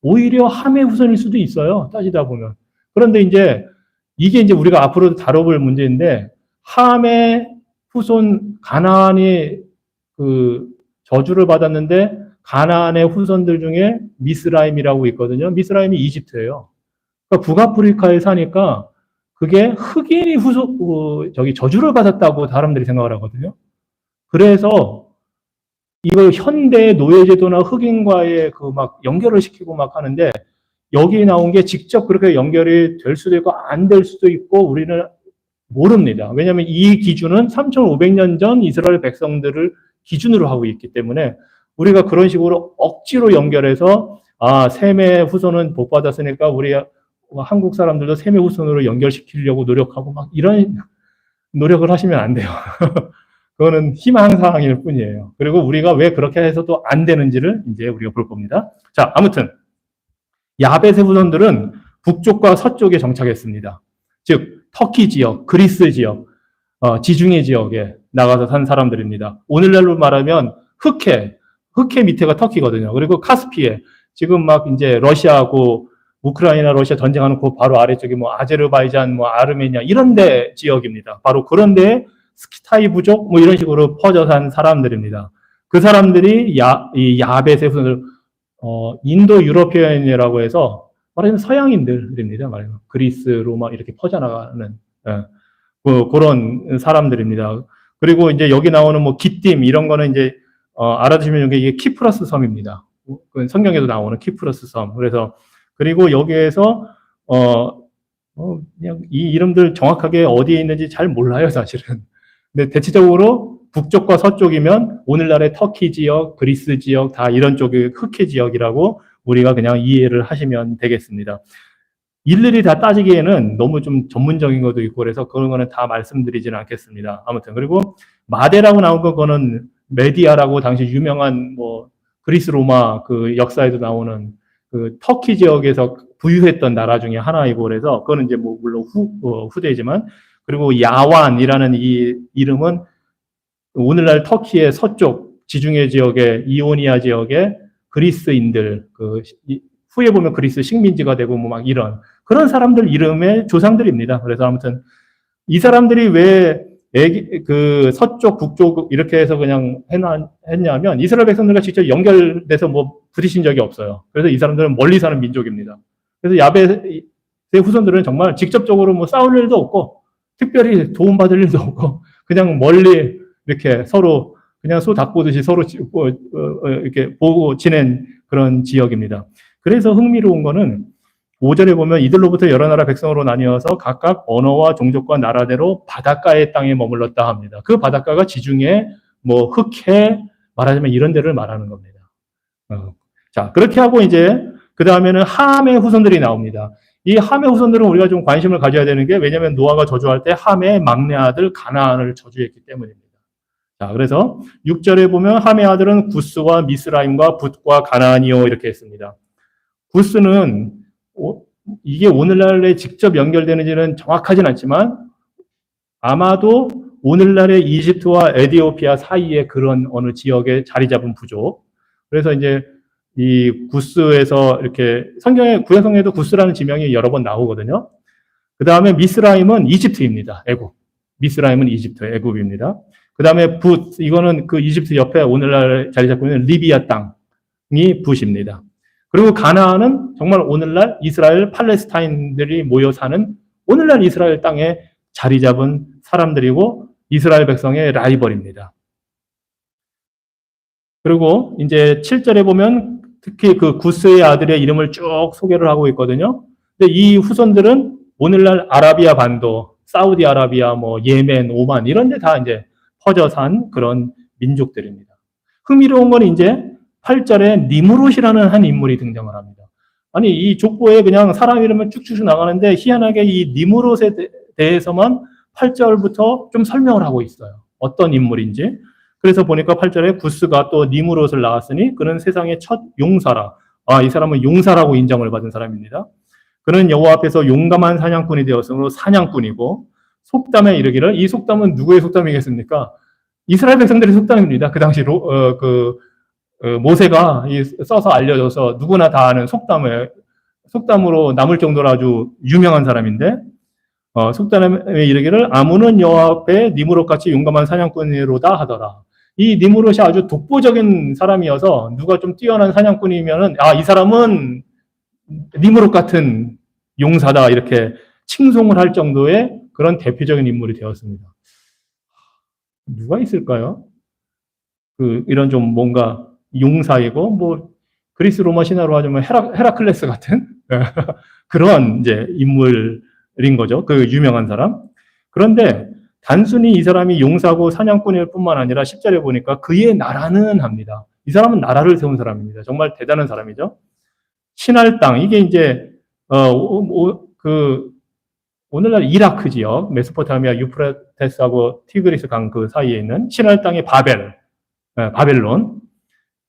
오히려 함의 후손일 수도 있어요. 따지다 보면. 그런데 이게 우리가 앞으로 다뤄볼 문제인데, 함의 후손 가나안이 그 저주를 받았는데 가나안의 후손들 중에 미스라임이라고 있거든요. 미스라임이 이집트예요. 그러니까 북아프리카에 사니까 그게 흑인이 저주를 받았다고 사람들이 생각을 하거든요. 그래서 이걸 현대 노예제도나 흑인과의 막 연결을 시키고 막 하는데, 여기 나온 게 직접 그렇게 연결이 될 수도 있고 안 될 수도 있고 우리는 모릅니다. 왜냐하면 이 기준은 3,500년 전 이스라엘 백성들을 기준으로 하고 있기 때문에 우리가 그런 식으로 억지로 연결해서 셈의 후손은 복 받았으니까 우리 한국 사람들도 셈의 후손으로 연결시키려고 노력하고 막 이런 노력을 하시면 안 돼요. 그거는 희망사항일 뿐이에요. 그리고 우리가 왜 그렇게 해서도 안 되는지를 이제 우리가 볼 겁니다. 자, 아무튼 야벳의 후손들은 북쪽과 서쪽에 정착했습니다. 즉 터키 지역, 그리스 지역, 지중해 지역에 나가서 산 사람들입니다. 오늘날로 말하면 흑해 밑에가 터키거든요. 그리고 카스피해, 지금 막 이제 러시아하고 우크라이나 러시아 전쟁하는 그 바로 아래쪽에 뭐 아제르바이잔, 뭐 아르메니아 이런 데 지역입니다. 바로 그런 데에 스키타이 부족 뭐 이런 식으로 퍼져 산 사람들입니다. 그 사람들이 이 야벳의 후손들, 인도 유러피언이라고 해서 말하자면 서양인들입니다. 말하자면 그리스, 로마 이렇게 퍼져나가는 그런 사람들입니다. 그리고 이제 여기 나오는 뭐 기띔 이런 거는 이제 알아두시면 이게 키프러스 섬입니다. 성경에도 나오는 키프러스 섬. 그리고 여기에서 그냥 이 이름들 정확하게 어디에 있는지 잘 몰라요, 사실은. 근데 대체적으로 북쪽과 서쪽이면 오늘날의 터키 지역, 그리스 지역 다 이런 쪽이 흑해 지역이라고 우리가 그냥 이해를 하시면 되겠습니다. 일일이 다 따지기에는 너무 좀 전문적인 것도 있고 그래서 그런 거는 다 말씀드리지는 않겠습니다. 아무튼 그리고 마데라고 나온 거는 메디아라고 당시 유명한 뭐 그리스 로마 그 역사에도 나오는 그 터키 지역에서 부유했던 나라 중에 하나이고 그래서 그거는 이제 뭐 물론 후대지만, 그리고 야완이라는 이 이름은 오늘날 터키의 서쪽 지중해 지역의 이오니아 지역의 그리스인들, 후에 보면 그리스 식민지가 되고 뭐 막 이런 그런 사람들 이름의 조상들입니다. 그래서 아무튼 이 사람들이 왜 서쪽, 북쪽 이렇게 해서 그냥 했냐면 이스라엘 백성들과 직접 연결돼서 뭐 부딪힌 적이 없어요. 그래서 이 사람들은 멀리 사는 민족입니다. 그래서 야벳의 후손들은 정말 직접적으로 뭐 싸울 일도 없고 특별히 도움받을 일도 없고 그냥 멀리 이렇게 서로 그냥 소 닭 보듯이 서로 이렇게 보고 지낸 그런 지역입니다. 그래서 흥미로운 거는 5절에 보면 이들로부터 여러 나라 백성으로 나뉘어서 각각 언어와 종족과 나라대로 바닷가의 땅에 머물렀다 합니다. 그 바닷가가 지중해, 뭐 흑해, 말하자면 이런 데를 말하는 겁니다. 자, 그렇게 하고 이제 그 다음에는 함의 후손들이 나옵니다. 이 함의 후손들은 우리가 좀 관심을 가져야 되는 게, 왜냐하면 노아가 저주할 때 함의 막내 아들 가나안을 저주했기 때문입니다. 자, 그래서 6절에 보면 함의 아들은 구스와 미스라임과 붓과 가나안이요 이렇게 했습니다. 구스는 이게 오늘날에 직접 연결되는지는 정확하진 않지만 아마도 오늘날의 이집트와 에티오피아 사이에 그런 어느 지역에 자리 잡은 부족. 그래서 이제 이 구스에서 이렇게 성경에, 구약성경에도 구스라는 지명이 여러 번 나오거든요. 그 다음에 미스라임은 이집트입니다. 애굽. 미스라임은 이집트, 애굽입니다. 그 다음에 붓, 이거는 그 이집트 옆에 오늘날 자리 잡고 있는 리비아 땅이 붓입니다. 그리고 가나안은 정말 오늘날 이스라엘 팔레스타인들이 모여 사는 오늘날 이스라엘 땅에 자리 잡은 사람들이고 이스라엘 백성의 라이벌입니다. 그리고 이제 7절에 보면 특히 그 구스의 아들의 이름을 쭉 소개를 하고 있거든요. 근데 이 후손들은 오늘날 아라비아 반도, 사우디아라비아, 뭐 예멘, 오만 이런 데 다 이제 퍼져 산 그런 민족들입니다. 흥미로운 건 이제 8절에 니무롯이라는 한 인물이 등장을 합니다. 아니, 이 족보에 그냥 사람 이름은 쭉쭉 나가는데 희한하게 이 니무롯에 대해서만 8절부터 좀 설명을 하고 있어요. 어떤 인물인지. 그래서 보니까 8절에 구스가 또 니무롯을 낳았으니 그는 세상의 첫 용사라. 아, 이 사람은 용사라고 인정을 받은 사람입니다. 그는 여호와 앞에서 용감한 사냥꾼이 되었으므로 사냥꾼이고 속담에 이르기를, 이 속담은 누구의 속담이겠습니까? 이스라엘 백성들의 속담입니다. 그 당시 모세가 써서 알려줘서 누구나 다 아는 속담으로 남을 정도로 아주 유명한 사람인데, 속담에 이르기를 아무는 여호와 앞에 니무롯같이 용감한 사냥꾼이로다 하더라. 이 니무롯이 아주 독보적인 사람이어서 누가 좀 뛰어난 사냥꾼이면은 이 사람은 니무롯 같은 용사다 이렇게 칭송을 할 정도의 그런 대표적인 인물이 되었습니다. 누가 있을까요? 이런 좀 뭔가 용사이고 뭐 그리스 로마 신화로 하자면 헤라클레스 같은 그런 이제 인물인 거죠. 그 유명한 사람. 그런데 단순히 이 사람이 용사고 사냥꾼일 뿐만 아니라 10절에 보니까 그의 나라는 합니다. 이 사람은 나라를 세운 사람입니다. 정말 대단한 사람이죠. 신할 땅, 이게 이제 오늘날 이라크 지역, 메소포타미아 유프라테스하고 티그리스 강 그 사이에 있는 신할 땅의 바벨론,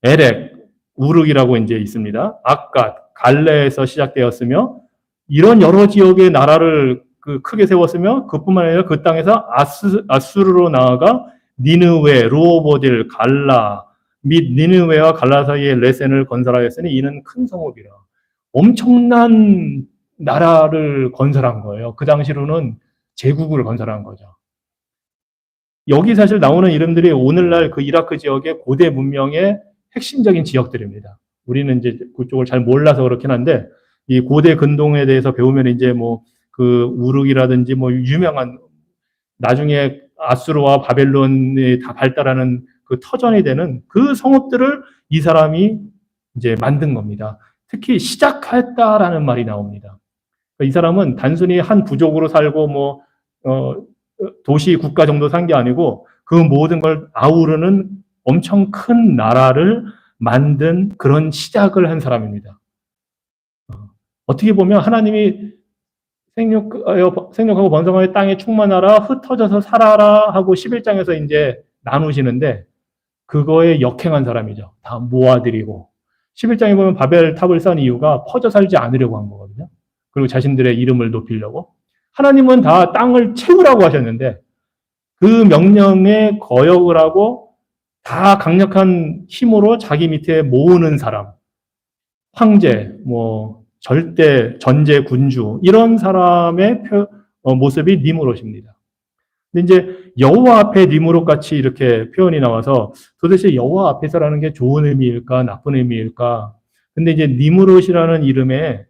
에렉, 우르기라고 이제 있습니다. 아갓, 갈레에서 시작되었으며 이런 여러 지역의 나라를 크게 세웠으며 그뿐만 아니라 그 땅에서 아수르로 나아가 니느웨, 루오보딜, 갈라 및 니느웨와 갈라 사이에 레센을 건설하였으니 이는 큰 성읍이라. 엄청난 나라를 건설한 거예요. 그 당시로는 제국을 건설한 거죠. 여기 사실 나오는 이름들이 오늘날 그 이라크 지역의 고대 문명의 핵심적인 지역들입니다. 우리는 이제 그쪽을 잘 몰라서 그렇긴 한데 이 고대 근동에 대해서 배우면 이제 뭐 그 우르기라든지 뭐 유명한 나중에 아수르와 바벨론이 다 발달하는 그 터전이 되는 그 성읍들을 이 사람이 이제 만든 겁니다. 특히 시작했다라는 말이 나옵니다. 이 사람은 단순히 한 부족으로 살고 도시 국가 정도 산 게 아니고 그 모든 걸 아우르는 엄청 큰 나라를 만든 그런 시작을 한 사람입니다. 어떻게 보면 하나님이 생육하고 번성하여 땅에 충만하라 흩어져서 살아라 하고 11장에서 이제 나누시는데 그거에 역행한 사람이죠. 다 모아들이고 11장에 보면 바벨 탑을 쌓은 이유가 퍼져 살지 않으려고 한 거거든요. 그리고 자신들의 이름을 높이려고. 하나님은 다 땅을 채우라고 하셨는데 그 명령에 거역을 하고 다 강력한 힘으로 자기 밑에 모으는 사람, 황제, 절대 전제 군주 이런 사람의 모습이 니무롯입니다. 근데 이제 여호와 앞에 니무롯 같이 이렇게 표현이 나와서 도대체 여호와 앞에서라는 게 좋은 의미일까 나쁜 의미일까? 근데 이제 니무롯이라는 이름의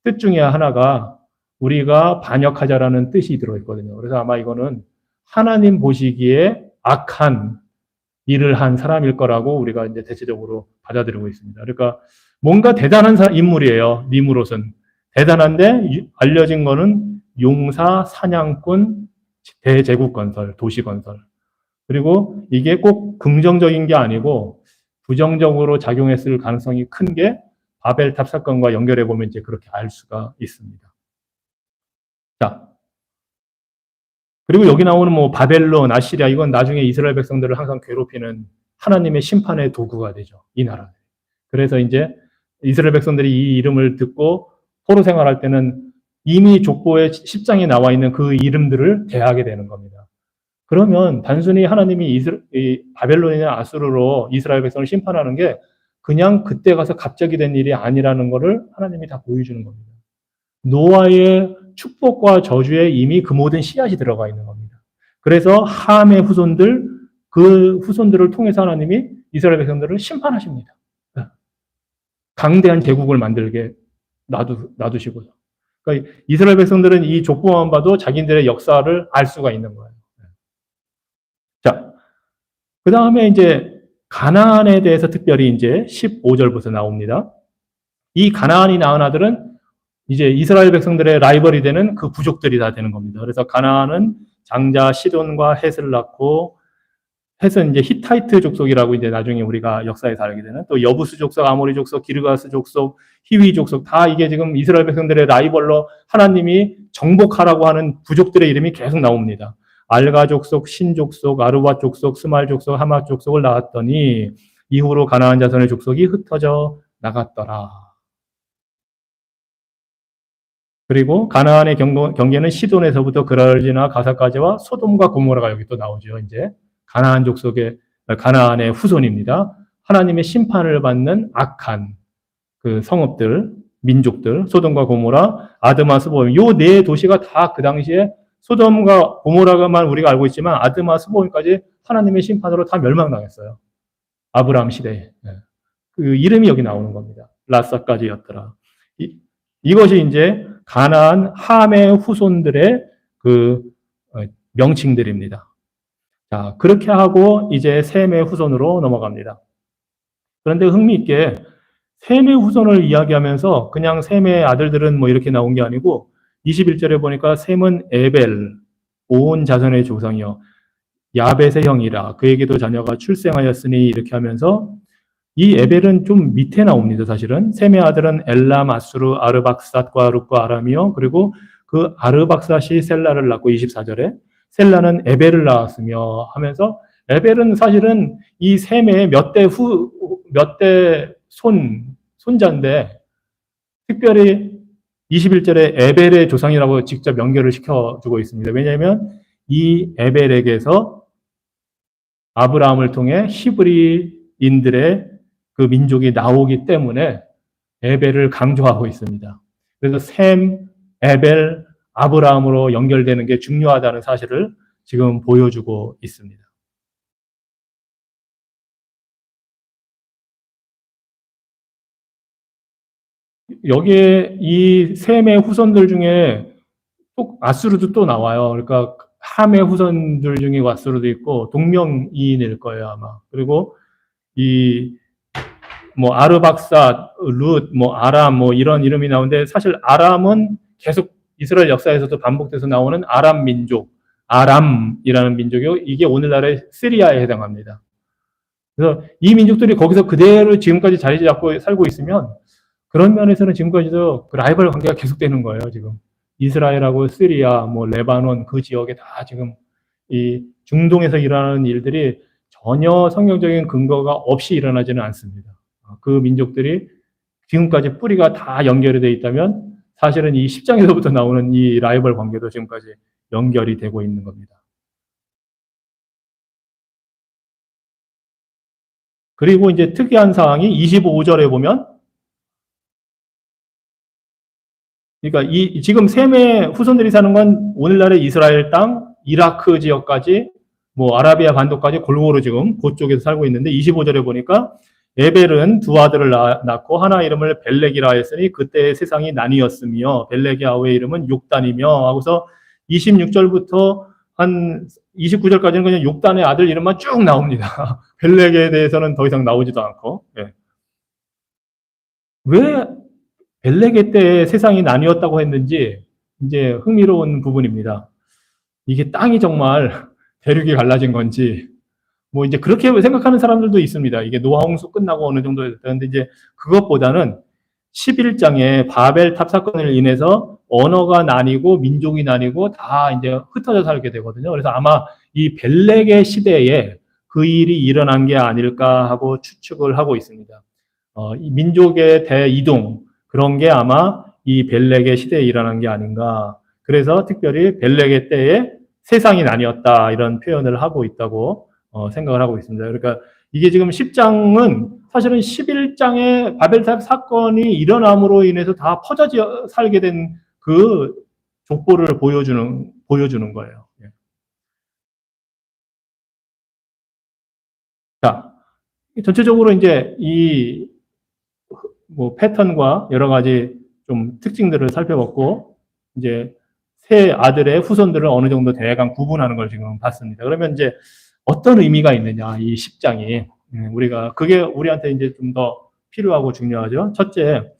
뜻 중에 하나가 우리가 반역하자라는 뜻이 들어있거든요. 그래서 아마 이거는 하나님 보시기에 악한 일을 한 사람일 거라고 우리가 이제 대체적으로 받아들이고 있습니다. 그러니까 뭔가 대단한 인물이에요. 님으로선. 대단한데 알려진 거는 용사, 사냥꾼, 대제국 건설, 도시 건설. 그리고 이게 꼭 긍정적인 게 아니고 부정적으로 작용했을 가능성이 큰 게 바벨탑 사건과 연결해 보면 이제 그렇게 알 수가 있습니다. 자, 그리고 여기 나오는 뭐 바벨론, 아시리아 이건 나중에 이스라엘 백성들을 항상 괴롭히는 하나님의 심판의 도구가 되죠. 이 나라. 그래서 이제 이스라엘 백성들이 이 이름을 듣고 포로 생활할 때는 이미 족보에 10장에 나와 있는 그 이름들을 대하게 되는 겁니다. 그러면 단순히 하나님이 바벨론이나 아수르로 이스라엘 백성을 심판하는 게 그냥 그때 가서 갑자기 된 일이 아니라는 것을 하나님이 다 보여주는 겁니다. 노아의 축복과 저주에 이미 그 모든 씨앗이 들어가 있는 겁니다. 그래서 함의 후손들, 그 후손들을 통해서 하나님이 이스라엘 백성들을 심판하십니다. 강대한 제국을 만들게 놔두시고요. 그러니까 이스라엘 백성들은 이 족보만 봐도 자기들의 역사를 알 수가 있는 거예요. 자, 그 다음에 이제 가나안에 대해서 특별히 이제 15절부터 나옵니다. 이 가나안이 낳은 아들은 이제 이스라엘 백성들의 라이벌이 되는 그 부족들이 다 되는 겁니다. 그래서 가나안은 장자 시돈과 헷을 낳고, 헷은 이제 히타이트 족속이라고 이제 나중에 우리가 역사에서 알게 되는, 또 여부스 족속, 아모리 족속, 기르가스 족속, 히위 족속, 다 이게 지금 이스라엘 백성들의 라이벌로 하나님이 정복하라고 하는 부족들의 이름이 계속 나옵니다. 알가 족속, 신 족속, 아르바 족속, 스말 족속, 하마 족속을 낳았더니 이후로 가나안 자손의 족속이 흩어져 나갔더라. 그리고 가나안의 경계는 시돈에서부터 그랄지나 가사까지와 소돔과 고모라가 여기 또 나오죠. 이제 가나안 족속의 가나안의 후손입니다. 하나님의 심판을 받는 악한 그 성읍들, 민족들, 소돔과 고모라, 아드마, 스보임, 요 네 도시가 다 그 당시에 소돔과 고모라가만 우리가 알고 있지만 아드마, 스보임까지 하나님의 심판으로 다 멸망당했어요. 아브라함 시대에. 그 이름이 여기 나오는 겁니다. 라사까지였더라. 이것이 이제 가나안 함의 후손들의 그 명칭들입니다. 자, 그렇게 하고 이제 셈의 후손으로 넘어갑니다. 그런데 흥미있게 셈의 후손을 이야기하면서 그냥 셈의 아들들은 뭐 이렇게 나온 게 아니고 21절에 보니까 셈은 에벨, 온 자손의 조상이요 야벳의 형이라 그에게도 자녀가 출생하였으니 이렇게 하면서 이 에벨은 좀 밑에 나옵니다. 사실은 셈의 아들은 엘람, 아수르, 아르박삿과 룻과 아람이요 그리고 그 아르박삿이 셀라를 낳고 24절에 셀라는 에벨을 낳았으며 하면서 에벨은 사실은 이 셈의 몇 대 손자인데 특별히 21절에 에벨의 조상이라고 직접 연결을 시켜주고 있습니다. 왜냐하면 이 에벨에게서 아브라함을 통해 히브리인들의 그 민족이 나오기 때문에 에벨을 강조하고 있습니다. 그래서 셈, 에벨, 아브라함으로 연결되는 게 중요하다는 사실을 지금 보여주고 있습니다. 여기에 이 셈의 후손들 중에 또 아수르도 또 나와요. 그러니까 함의 후손들 중에 아수르도 있고 동명이인일 거예요 아마. 그리고 이 뭐 아르박삿, 룻, 뭐 아람 뭐 이런 이름이 나오는데 사실 아람은 계속 이스라엘 역사에서도 반복돼서 나오는 아람 민족, 아람이라는 민족이고 이게 오늘날의 시리아에 해당합니다. 그래서 이 민족들이 거기서 그대로 지금까지 자리 잡고 살고 있으면 그런 면에서는 지금까지도 그 라이벌 관계가 계속되는 거예요. 지금 이스라엘하고 시리아, 뭐 레바논 그 지역에 다 지금 이 중동에서 일어나는 일들이 전혀 성경적인 근거가 없이 일어나지는 않습니다. 그 민족들이 지금까지 뿌리가 다 연결이 되어 있다면 사실은 이 10장에서부터 나오는 이 라이벌 관계도 지금까지 연결이 되고 있는 겁니다. 그리고 이제 특이한 사항이 25절에 보면 그러니까 지금 셈의 후손들이 사는 건 오늘날의 이스라엘 땅, 이라크 지역까지 뭐 아라비아 반도까지 골고루 지금 그쪽에서 살고 있는데 25절에 보니까 에벨은 두 아들을 낳고 하나 이름을 벨렉이라 했으니 그때의 세상이 나뉘었으며 벨렉의 아우의 이름은 욕단이며 하고서 26절부터 한 29절까지는 그냥 욕단의 아들 이름만 쭉 나옵니다. 벨렉에 대해서는 더 이상 나오지도 않고. 예. 왜 벨렉의 때에 세상이 나뉘었다고 했는지 이제 흥미로운 부분입니다. 이게 땅이 정말 대륙이 갈라진 건지 뭐 이제 그렇게 생각하는 사람들도 있습니다. 이게 노아 홍수 끝나고 어느 정도 됐는데 이제 그것보다는 11장에 바벨탑 사건을 인해서 언어가 나뉘고 민족이 나뉘고 다 이제 흩어져 살게 되거든요. 그래서 아마 이 벨렉의 시대에 그 일이 일어난 게 아닐까 하고 추측을 하고 있습니다. 이 민족의 대이동 그런 게 아마 이 벨렉의 시대에 일어난 게 아닌가. 그래서 특별히 벨렉의 때에 세상이 나뉘었다 이런 표현을 하고 있다고 생각을 하고 있습니다. 그러니까 이게 지금 10장은 사실은 11장에 바벨탑 사건이 일어남으로 인해서 다 퍼져 살게 된 그 족보를 보여주는 거예요. 자, 전체적으로 이제 이 뭐 패턴과 여러 가지 좀 특징들을 살펴봤고 이제 세 아들의 후손들을 어느 정도 대강 구분하는 걸 지금 봤습니다. 그러면 이제 어떤 의미가 있느냐 이 10장이 우리가 그게 우리한테 이제 좀 더 필요하고 중요하죠. 첫째,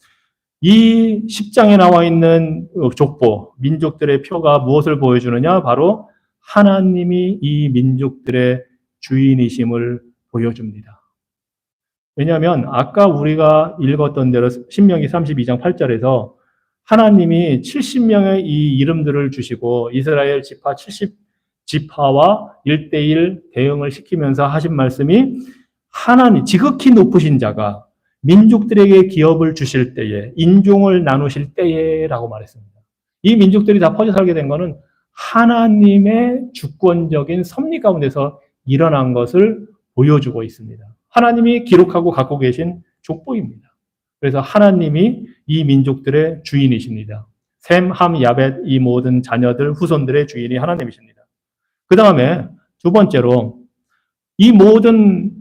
이 10장에 나와 있는 족보, 민족들의 표가 무엇을 보여주느냐? 바로 하나님이 이 민족들의 주인이심을 보여줍니다. 왜냐하면 아까 우리가 읽었던 대로 신명기 32장 8절에서 하나님이 70명의 이 이름들을 주시고 이스라엘 지파 70지파와 1대1 대응을 시키면서 하신 말씀이 하나님, 지극히 높으신 자가 민족들에게 기업을 주실 때에, 인종을 나누실 때에라고 말했습니다. 이 민족들이 다 퍼져 살게 된 것은 하나님의 주권적인 섭리 가운데서 일어난 것을 보여주고 있습니다. 하나님이 기록하고 갖고 계신 족보입니다. 그래서 하나님이 이 민족들의 주인이십니다. 셈, 함, 야벳 이 모든 자녀들, 후손들의 주인이 하나님이십니다. 그 다음에 두 번째로 이 모든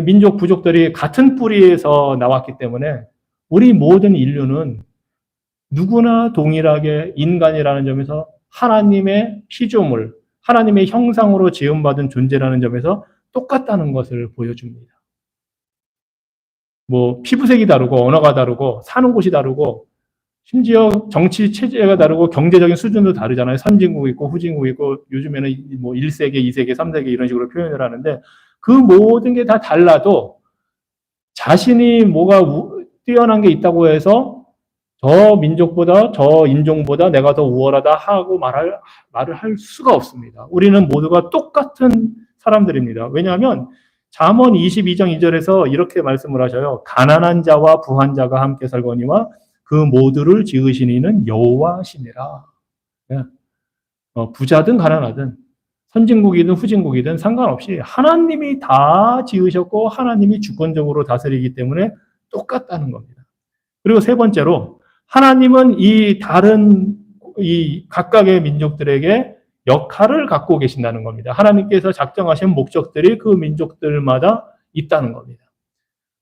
민족 부족들이 같은 뿌리에서 나왔기 때문에 우리 모든 인류는 누구나 동일하게 인간이라는 점에서 하나님의 피조물, 하나님의 형상으로 지음받은 존재라는 점에서 똑같다는 것을 보여줍니다. 뭐 피부색이 다르고 언어가 다르고 사는 곳이 다르고 심지어 정치 체제가 다르고 경제적인 수준도 다르잖아요. 선진국 있고 후진국 있고 요즘에는 뭐 1세계, 2세계, 3세계 이런 식으로 표현을 하는데 그 모든 게 다 달라도 자신이 뭐가 뛰어난 게 있다고 해서 저 민족보다 저 인종보다 내가 더 우월하다 하고 말을 할 수가 없습니다. 우리는 모두가 똑같은 사람들입니다. 왜냐하면 잠언 22장 2절에서 이렇게 말씀을 하셔요. 가난한 자와 부한 자가 함께 살거니와 그 모두를 지으신 이는 여호와시니라. 부자든 가난하든 선진국이든 후진국이든 상관없이 하나님이 다 지으셨고 하나님이 주권적으로 다스리기 때문에 똑같다는 겁니다. 그리고 세 번째로 하나님은 이 다른 이 각각의 민족들에게 역할을 갖고 계신다는 겁니다. 하나님께서 작정하신 목적들이 그 민족들마다 있다는 겁니다.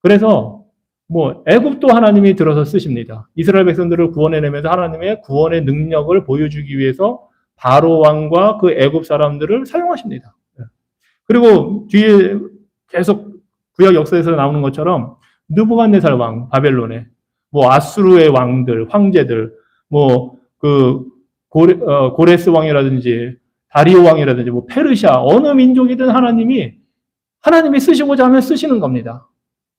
그래서 뭐 애굽도 하나님이 들어서 쓰십니다. 이스라엘 백성들을 구원해내면서 하나님의 구원의 능력을 보여주기 위해서 바로 왕과 그 애굽 사람들을 사용하십니다. 그리고 뒤에 계속 구약 역사에서 나오는 것처럼 느부갓네살 왕 바벨론에 뭐 아수르의 왕들, 황제들, 뭐 그 고레스 왕이라든지 다리오 왕이라든지 뭐 페르시아 어느 민족이든 하나님이 쓰시고자 하면 쓰시는 겁니다.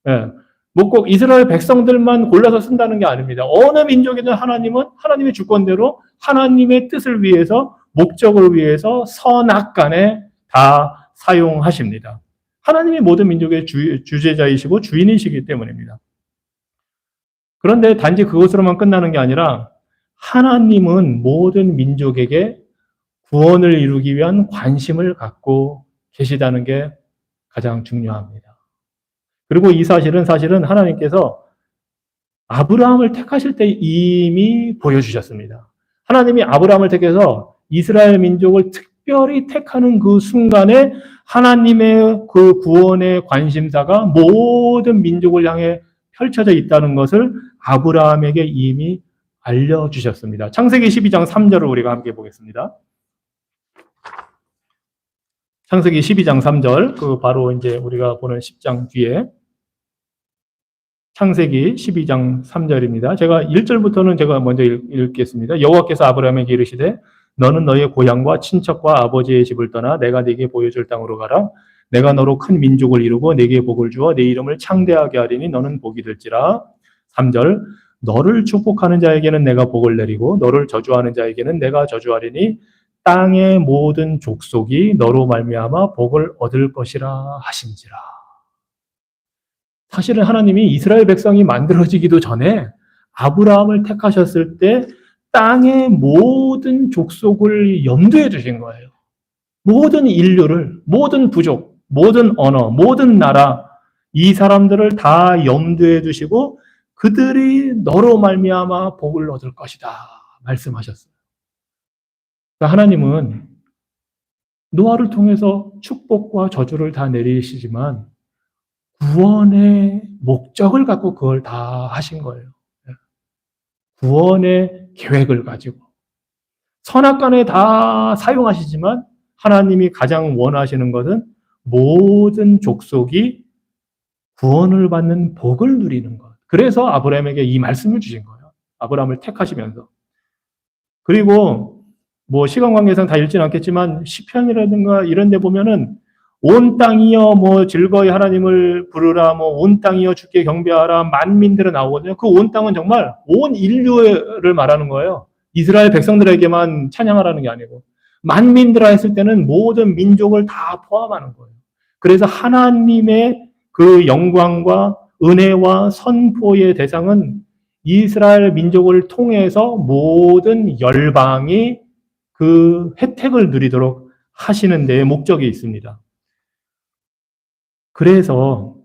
예. 뭐 꼭 이스라엘 백성들만 골라서 쓴다는 게 아닙니다. 어느 민족이든 하나님은 하나님의 주권대로 하나님의 뜻을 위해서 목적을 위해서 선악간에 다 사용하십니다. 하나님이 모든 민족의 주제자이시고 주인이시기 때문입니다. 그런데 단지 그것으로만 끝나는 게 아니라 하나님은 모든 민족에게 구원을 이루기 위한 관심을 갖고 계시다는 게 가장 중요합니다. 그리고 이 사실은 하나님께서 아브라함을 택하실 때 이미 보여주셨습니다. 하나님이 아브라함을 택해서 이스라엘 민족을 특별히 택하는 그 순간에 하나님의 그 구원의 관심사가 모든 민족을 향해 펼쳐져 있다는 것을 아브라함에게 이미 알려주셨습니다. 창세기 12장 3절을 우리가 함께 보겠습니다. 창세기 12장 3절, 그 바로 이제 우리가 보는 10장 뒤에 창세기 12장 3절입니다. 제가 1절부터는 제가 먼저 읽겠습니다. 여호와께서 아브라함에게 이르시되 너는 너의 고향과 친척과 아버지의 집을 떠나 내가 네게 보여줄 땅으로 가라. 내가 너로 큰 민족을 이루고 네게 복을 주어 네 이름을 창대하게 하리니 너는 복이 될지라. 3절 너를 축복하는 자에게는 내가 복을 내리고 너를 저주하는 자에게는 내가 저주하리니 땅의 모든 족속이 너로 말미암아 복을 얻을 것이라 하신지라. 사실은 하나님이 이스라엘 백성이 만들어지기도 전에 아브라함을 택하셨을 때 땅의 모든 족속을 염두에 두신 거예요. 모든 인류를, 모든 부족, 모든 언어, 모든 나라, 이 사람들을 다 염두에 두시고 그들이 너로 말미암아 복을 얻을 것이다 말씀하셨어요. 그러니까 하나님은 노아를 통해서 축복과 저주를 다 내리시지만 구원의 목적을 갖고 그걸 다 하신 거예요. 구원의 계획을 가지고. 선악간에 다 사용하시지만 하나님이 가장 원하시는 것은 모든 족속이 구원을 받는 복을 누리는 것. 그래서 아브라함에게 이 말씀을 주신 거예요. 아브라함을 택하시면서. 그리고 뭐 시간 관계상 다 읽지는 않겠지만 시편이라든가 이런 데 보면은 온 땅이여 뭐 즐거이 하나님을 부르라 뭐 온 땅이여 주께 경배하라 만민들은 나오거든요. 그 온 땅은 정말 온 인류를 말하는 거예요. 이스라엘 백성들에게만 찬양하라는 게 아니고 만민들아 했을 때는 모든 민족을 다 포함하는 거예요. 그래서 하나님의 그 영광과 은혜와 선포의 대상은 이스라엘 민족을 통해서 모든 열방이 그 혜택을 누리도록 하시는 데에 목적이 있습니다. 그래서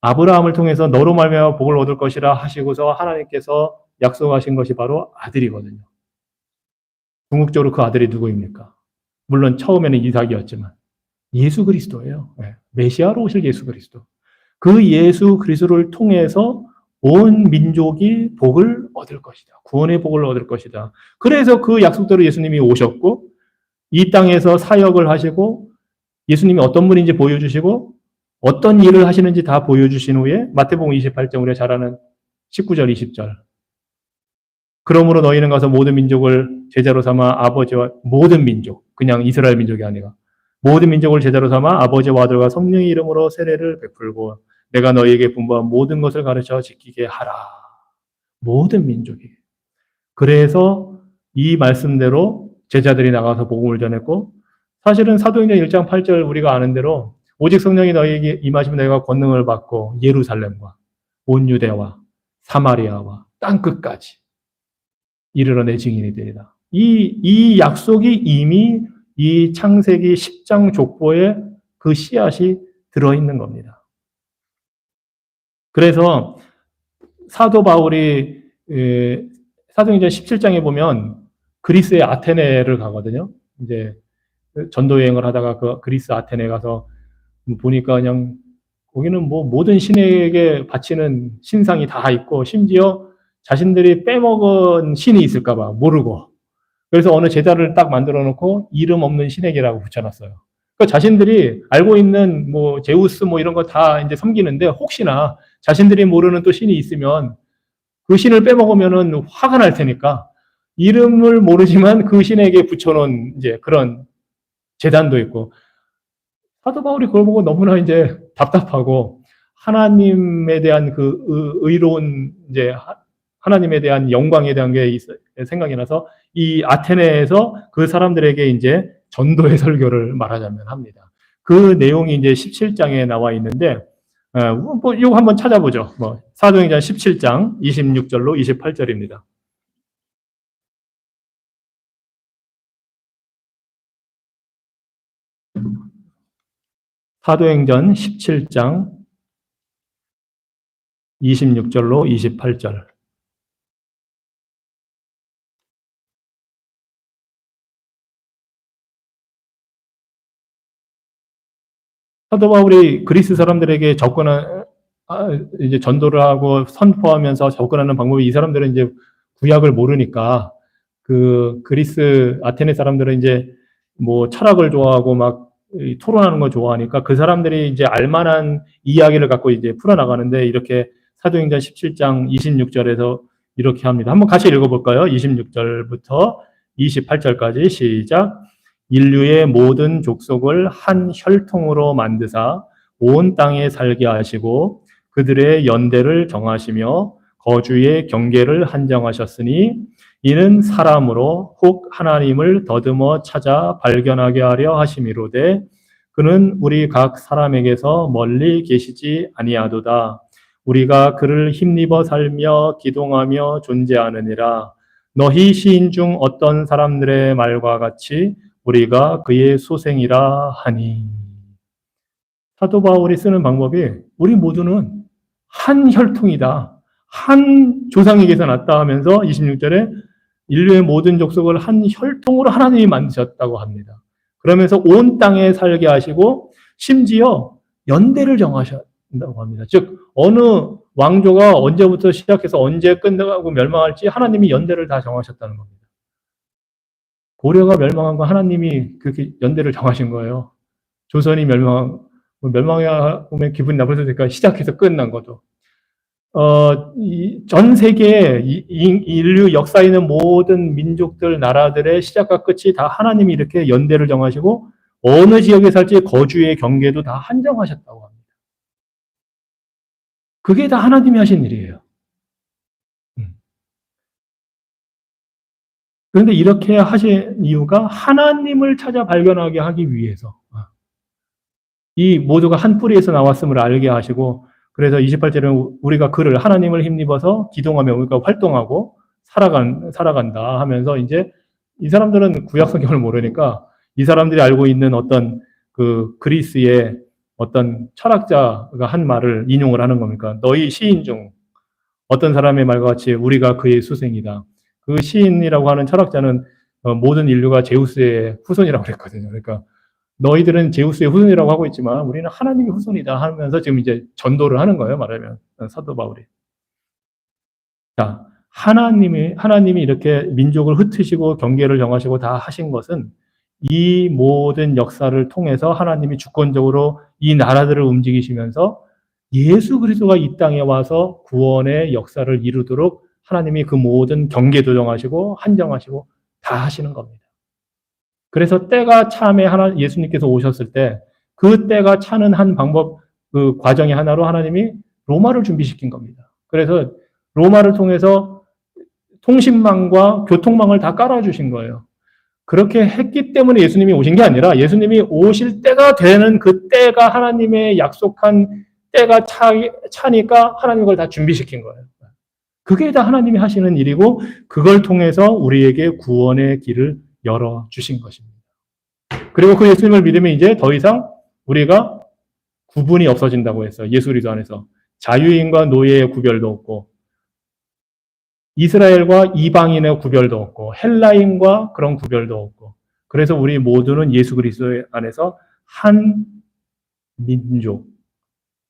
아브라함을 통해서 너로 말미암아 복을 얻을 것이라 하시고서 하나님께서 약속하신 것이 바로 아들이거든요. 궁극적으로 그 아들이 누구입니까? 물론 처음에는 이삭이었지만 예수 그리스도예요. 메시아로 오실 예수 그리스도. 그 예수 그리스도를 통해서 온 민족이 복을 얻을 것이다. 구원의 복을 얻을 것이다. 그래서 그 약속대로 예수님이 오셨고 이 땅에서 사역을 하시고 예수님이 어떤 분인지 보여주시고 어떤 일을 하시는지 다 보여주신 후에 마태복음 28장 우리가 잘 아는 19절 20절 그러므로 너희는 가서 모든 민족을 제자로 삼아 아버지와 모든 민족 그냥 이스라엘 민족이 아니라 모든 민족을 제자로 삼아 아버지와 아들과 성령의 이름으로 세례를 베풀고 내가 너희에게 분부한 모든 것을 가르쳐 지키게 하라. 모든 민족이. 그래서 이 말씀대로 제자들이 나가서 복음을 전했고 사실은 사도행전 1장 8절 우리가 아는 대로 오직 성령이 너희에게 임하시면 너희가 권능을 받고 예루살렘과 온 유대와 사마리아와 땅끝까지 이르러 내 증인이 되리라. 이 약속이 이미 이 창세기 10장 족보에 그 씨앗이 들어있는 겁니다. 그래서 사도 바울이 사도행전 17장에 보면 그리스의 아테네를 가거든요. 이제 전도 여행을 하다가 그 그리스 아테네 가서 보니까 그냥 거기는 뭐 모든 신에게 바치는 신상이 다 있고 심지어 자신들이 빼먹은 신이 있을까봐 모르고 그래서 어느 제자를 딱 만들어 놓고 이름 없는 신에게라고 붙여놨어요. 그러니까 자신들이 알고 있는 뭐 제우스 뭐 이런 거 다 이제 섬기는데 혹시나 자신들이 모르는 또 신이 있으면 그 신을 빼먹으면은 화가 날 테니까 이름을 모르지만 그 신에게 붙여놓은 이제 그런 제단도 있고 사도 바울이 그걸 보고 너무나 이제 답답하고 하나님에 대한 그 의로운 이제 하나님에 대한 영광에 대한 게 생각이 나서 이 아테네에서 그 사람들에게 이제 전도의 설교를 말하자면 합니다. 그 내용이 이제 17장에 나와 있는데 뭐 이거 한번 찾아보죠. 뭐 사도행전 17장 26절로 28절입니다. 사도행전 17장 26절로 28절. 사도 바울이 그리스 사람들에게 이제 전도를 하고 선포하면서 접근하는 방법이 이 사람들은 이제 구약을 모르니까 그 그리스 아테네 사람들은 이제 뭐 철학을 좋아하고 막 토론하는 거 좋아하니까 그 사람들이 이제 알만한 이야기를 갖고 이제 풀어나가는데 이렇게 사도행전 17장 26절에서 이렇게 합니다. 한번 같이 읽어볼까요? 26절부터 28절까지 시작. 인류의 모든 족속을 한 혈통으로 만드사 온 땅에 살게 하시고 그들의 연대를 정하시며 거주의 경계를 한정하셨으니 이는 사람으로 혹 하나님을 더듬어 찾아 발견하게 하려 하심이로되 그는 우리 각 사람에게서 멀리 계시지 아니하도다. 우리가 그를 힘입어 살며 기동하며 존재하느니라. 너희 시인 중 어떤 사람들의 말과 같이 우리가 그의 소생이라 하니. 사도 바울이 쓰는 방법이 우리 모두는 한 혈통이다. 한 조상에게서 났다 하면서 26절에 인류의 모든 족속을 한 혈통으로 하나님이 만드셨다고 합니다. 그러면서 온 땅에 살게 하시고 심지어 연대를 정하셨다고 합니다. 즉 어느 왕조가 언제부터 시작해서 언제 끝나고 멸망할지 하나님이 연대를 다 정하셨다는 겁니다. 고려가 멸망한 건 하나님이 그렇게 연대를 정하신 거예요. 조선이 멸망하면 기분이 나쁠 수도 있으니까 시작해서 끝난 거죠. 전 세계에 인류 역사에 있는 모든 민족들, 나라들의 시작과 끝이 다 하나님이 이렇게 연대를 정하시고 어느 지역에 살지 거주의 경계도 다 한정하셨다고 합니다. 그게 다 하나님이 하신 일이에요. 그런데 이렇게 하신 이유가 하나님을 찾아 발견하게 하기 위해서 이 모두가 한 뿌리에서 나왔음을 알게 하시고 그래서 28절은 우리가 그를 하나님을 힘입어서 기동하며 우리가 활동하고 살아간다 하면서 이제 이 사람들은 구약 성경을 모르니까 이 사람들이 알고 있는 어떤 그 그리스의 어떤 철학자가 한 말을 인용을 하는 겁니까? 너희 시인 중 어떤 사람의 말과 같이 우리가 그의 수생이다. 그 시인이라고 하는 철학자는 모든 인류가 제우스의 후손이라고 그랬거든요. 그러니까 너희들은 제우스의 후손이라고 하고 있지만 우리는 하나님의 후손이다 하면서 지금 이제 전도를 하는 거예요. 말하면 사도 바울이. 자, 하나님이 이렇게 민족을 흩으시고 경계를 정하시고 다 하신 것은 이 모든 역사를 통해서 하나님이 주권적으로 이 나라들을 움직이시면서 예수 그리스도가 이 땅에 와서 구원의 역사를 이루도록 하나님이 그 모든 경계도 정하시고 한정하시고 다 하시는 겁니다. 그래서 때가 참에 예수님께서 오셨을 때 그 때가 차는 한 방법, 그 과정의 하나로 하나님이 로마를 준비시킨 겁니다. 그래서 로마를 통해서 통신망과 교통망을 다 깔아주신 거예요. 그렇게 했기 때문에 예수님이 오신 게 아니라 예수님이 오실 때가 되는 그 때가 하나님의 약속한 때가 차니까 하나님이 그걸 다 준비시킨 거예요. 그게 다 하나님이 하시는 일이고 그걸 통해서 우리에게 구원의 길을 열어주신 것입니다. 그리고 그 예수님을 믿으면 이제 더 이상 우리가 구분이 없어진다고 했어요. 예수 그리스도 안에서. 자유인과 노예의 구별도 없고 이스라엘과 이방인의 구별도 없고 헬라인과 그런 구별도 없고 그래서 우리 모두는 예수 그리스도 안에서 한 민족,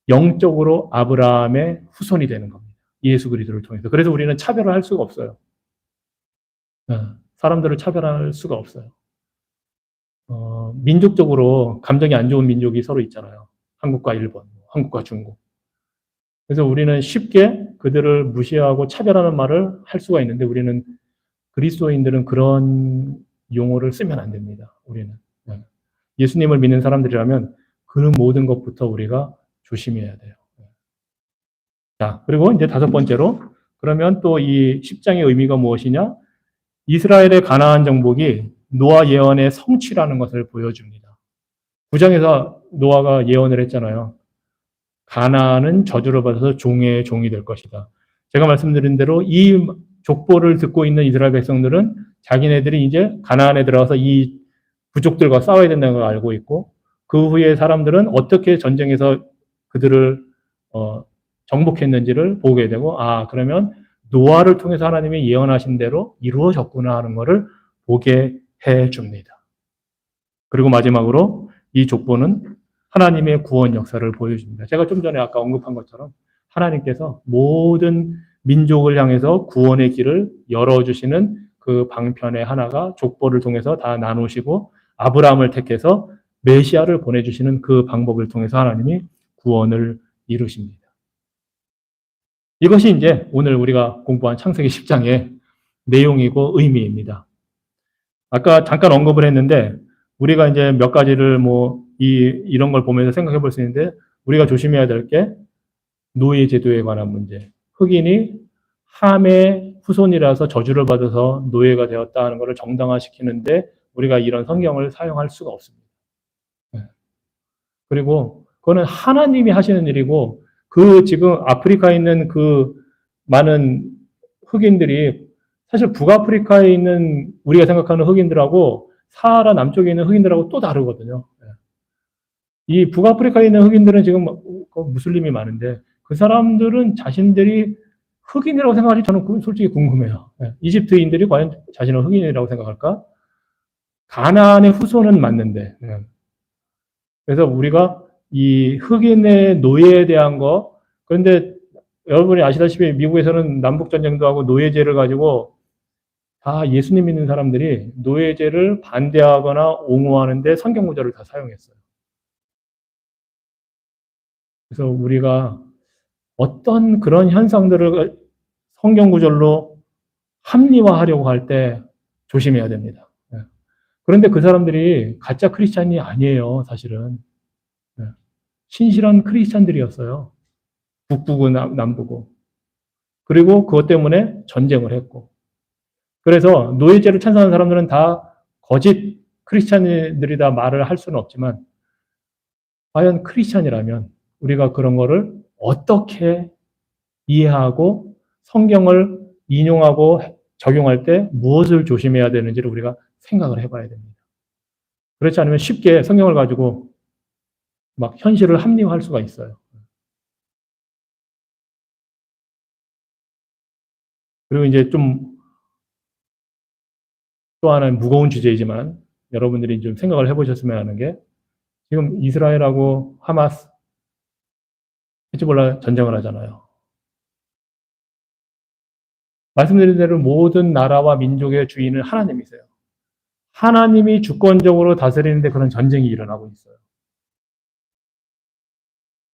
영적으로 아브라함의 후손이 되는 겁니다. 예수 그리스도를 통해서. 그래서 우리는 차별을 할 수가 없어요. 사람들을 차별할 수가 없어요. 민족적으로 감정이 안 좋은 민족이 서로 있잖아요. 한국과 일본, 한국과 중국. 그래서 우리는 쉽게 그들을 무시하고 차별하는 말을 할 수가 있는데 우리는 그리스도인들은 그런 용어를 쓰면 안 됩니다. 우리는. 예수님을 믿는 사람들이라면 그 모든 것부터 우리가 조심해야 돼요. 자, 그리고 이제 다섯 번째로 그러면 또 이 10장의 의미가 무엇이냐? 이스라엘의 가나안 정복이 노아 예언의 성취라는 것을 보여줍니다. 9장에서 노아가 예언을 했잖아요. 가나안은 저주를 받아서 종의 종이 될 것이다. 제가 말씀드린 대로 이 족보를 듣고 있는 이스라엘 백성들은 자기네들이 이제 가나안에 들어가서 이 부족들과 싸워야 된다는 걸 알고 있고 그 후에 사람들은 어떻게 전쟁에서 그들을 정복했는지를 보게 되고 그러면 노아를 통해서 하나님이 예언하신 대로 이루어졌구나 하는 것을 보게 해줍니다. 그리고 마지막으로 이 족보는 하나님의 구원 역사를 보여줍니다. 제가 좀 전에 아까 언급한 것처럼 하나님께서 모든 민족을 향해서 구원의 길을 열어주시는 그 방편의 하나가 족보를 통해서 다 나누시고 아브라함을 택해서 메시아를 보내주시는 그 방법을 통해서 하나님이 구원을 이루십니다. 이것이 이제 오늘 우리가 공부한 창세기 10장의 내용이고 의미입니다. 아까 잠깐 언급을 했는데 우리가 이제 몇 가지를 이런 걸 보면서 생각해 볼 수 있는데 우리가 조심해야 될 게 노예 제도에 관한 문제. 흑인이 함의 후손이라서 저주를 받아서 노예가 되었다 하는 것을 정당화시키는데 우리가 이런 성경을 사용할 수가 없습니다. 그리고 그거는 하나님이 하시는 일이고 그 지금 아프리카에 있는 그 많은 흑인들이 사실 북아프리카에 있는 우리가 생각하는 흑인들하고 사하라 남쪽에 있는 흑인들하고 또 다르거든요. 이 북아프리카에 있는 흑인들은 지금 무슬림이 많은데 그 사람들은 자신들이 흑인이라고 생각하지 저는 솔직히 궁금해요. 이집트인들이 과연 자신을 흑인이라고 생각할까? 가나안의 후손은 맞는데. 그래서 우리가 이 흑인의 노예에 대한 거, 그런데 여러분이 아시다시피 미국에서는 남북전쟁도 하고 노예제를 가지고 다 예수님 믿는 사람들이 노예제를 반대하거나 옹호하는데 성경 구절을 다 사용했어요. 그래서 우리가 어떤 그런 현상들을 성경 구절로 합리화하려고 할 때 조심해야 됩니다. 그런데 그 사람들이 가짜 크리스찬이 아니에요, 사실은. 신실한 크리스찬들이었어요. 북부고 남부고. 그리고 그것 때문에 전쟁을 했고. 그래서 노예제를 찬성하는 사람들은 다 거짓 크리스찬들이다 말을 할 수는 없지만 과연 크리스찬이라면 우리가 그런 거를 어떻게 이해하고 성경을 인용하고 적용할 때 무엇을 조심해야 되는지를 우리가 생각을 해봐야 됩니다. 그렇지 않으면 쉽게 성경을 가지고 막 현실을 합리화할 수가 있어요. 그리고 이제 좀 또 하나는 무거운 주제이지만 여러분들이 좀 생각을 해보셨으면 하는 게 지금 이스라엘하고 하마스, 히즈볼라 전쟁을 하잖아요. 말씀드린 대로 모든 나라와 민족의 주인은 하나님이세요. 하나님이 주권적으로 다스리는데 그런 전쟁이 일어나고 있어요.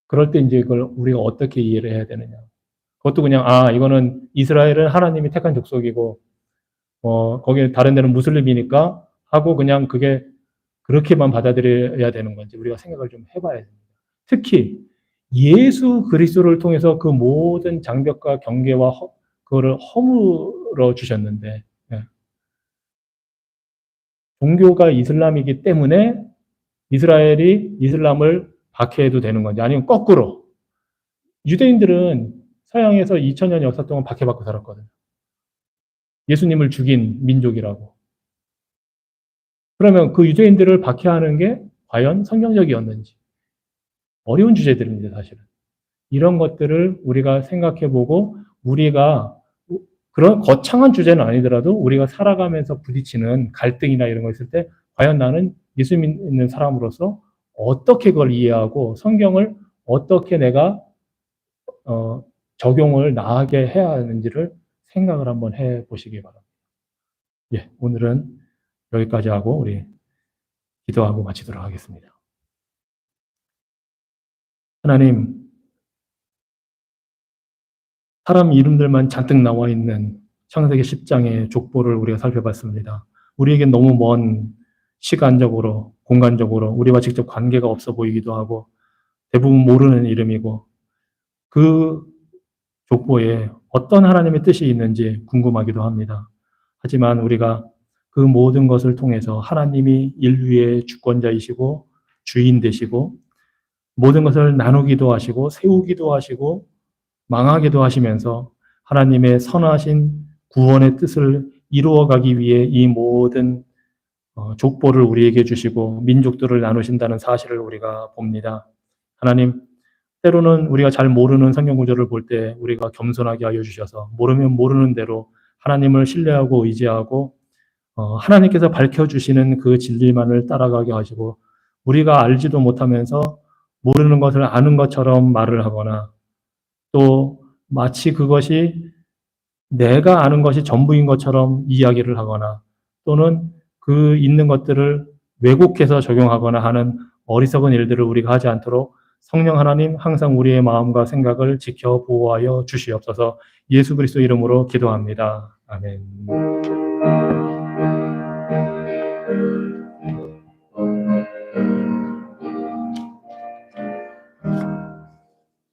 그럴 때 이제 이걸 우리가 어떻게 이해를 해야 되느냐. 그것도 그냥, 이거는 이스라엘은 하나님이 택한 족속이고, 거기 다른 데는 무슬림이니까 하고 그냥 그게 그렇게만 받아들여야 되는 건지 우리가 생각을 좀 해봐야 됩니다. 특히 예수 그리스도를 통해서 그 모든 장벽과 경계와 그거를 허물어 주셨는데 종교가 이슬람이기 때문에 이스라엘이 이슬람을 박해해도 되는 건지 아니면 거꾸로 유대인들은 서양에서 2000년 역사 동안 박해받고 살았거든요. 예수님을 죽인 민족이라고. 그러면 그 유대인들을 박해하는 게 과연 성경적이었는지 어려운 주제들입니다, 사실은. 이런 것들을 우리가 생각해보고 우리가 그런 거창한 주제는 아니더라도 우리가 살아가면서 부딪히는 갈등이나 이런 거 있을 때 과연 나는 예수 믿는 사람으로서 어떻게 그걸 이해하고 성경을 어떻게 내가 적용을 나하게 해야 하는지를 생각을 한번 해보시기 바랍니다. 예, 오늘은 여기까지 하고 우리 기도하고 마치도록 하겠습니다. 하나님, 사람 이름들만 잔뜩 나와 있는 창세기 10장의 족보를 우리가 살펴봤습니다. 우리에겐 너무 먼 시간적으로, 공간적으로 우리와 직접 관계가 없어 보이기도 하고 대부분 모르는 이름이고 그 족보에 어떤 하나님의 뜻이 있는지 궁금하기도 합니다. 하지만 우리가 그 모든 것을 통해서 하나님이 인류의 주권자이시고 주인 되시고 모든 것을 나누기도 하시고 세우기도 하시고 망하기도 하시면서 하나님의 선하신 구원의 뜻을 이루어가기 위해 이 모든 족보를 우리에게 주시고 민족들을 나누신다는 사실을 우리가 봅니다. 하나님, 때로는 우리가 잘 모르는 성경 구절을 볼 때 우리가 겸손하게 하여 주셔서 모르면 모르는 대로 하나님을 신뢰하고 의지하고 하나님께서 밝혀주시는 그 진리만을 따라가게 하시고 우리가 알지도 못하면서 모르는 것을 아는 것처럼 말을 하거나 또 마치 그것이 내가 아는 것이 전부인 것처럼 이야기를 하거나 또는 그 있는 것들을 왜곡해서 적용하거나 하는 어리석은 일들을 우리가 하지 않도록 성령 하나님 항상 우리의 마음과 생각을 지켜 보호하여 주시옵소서. 예수 그리스도 이름으로 기도합니다. 아멘.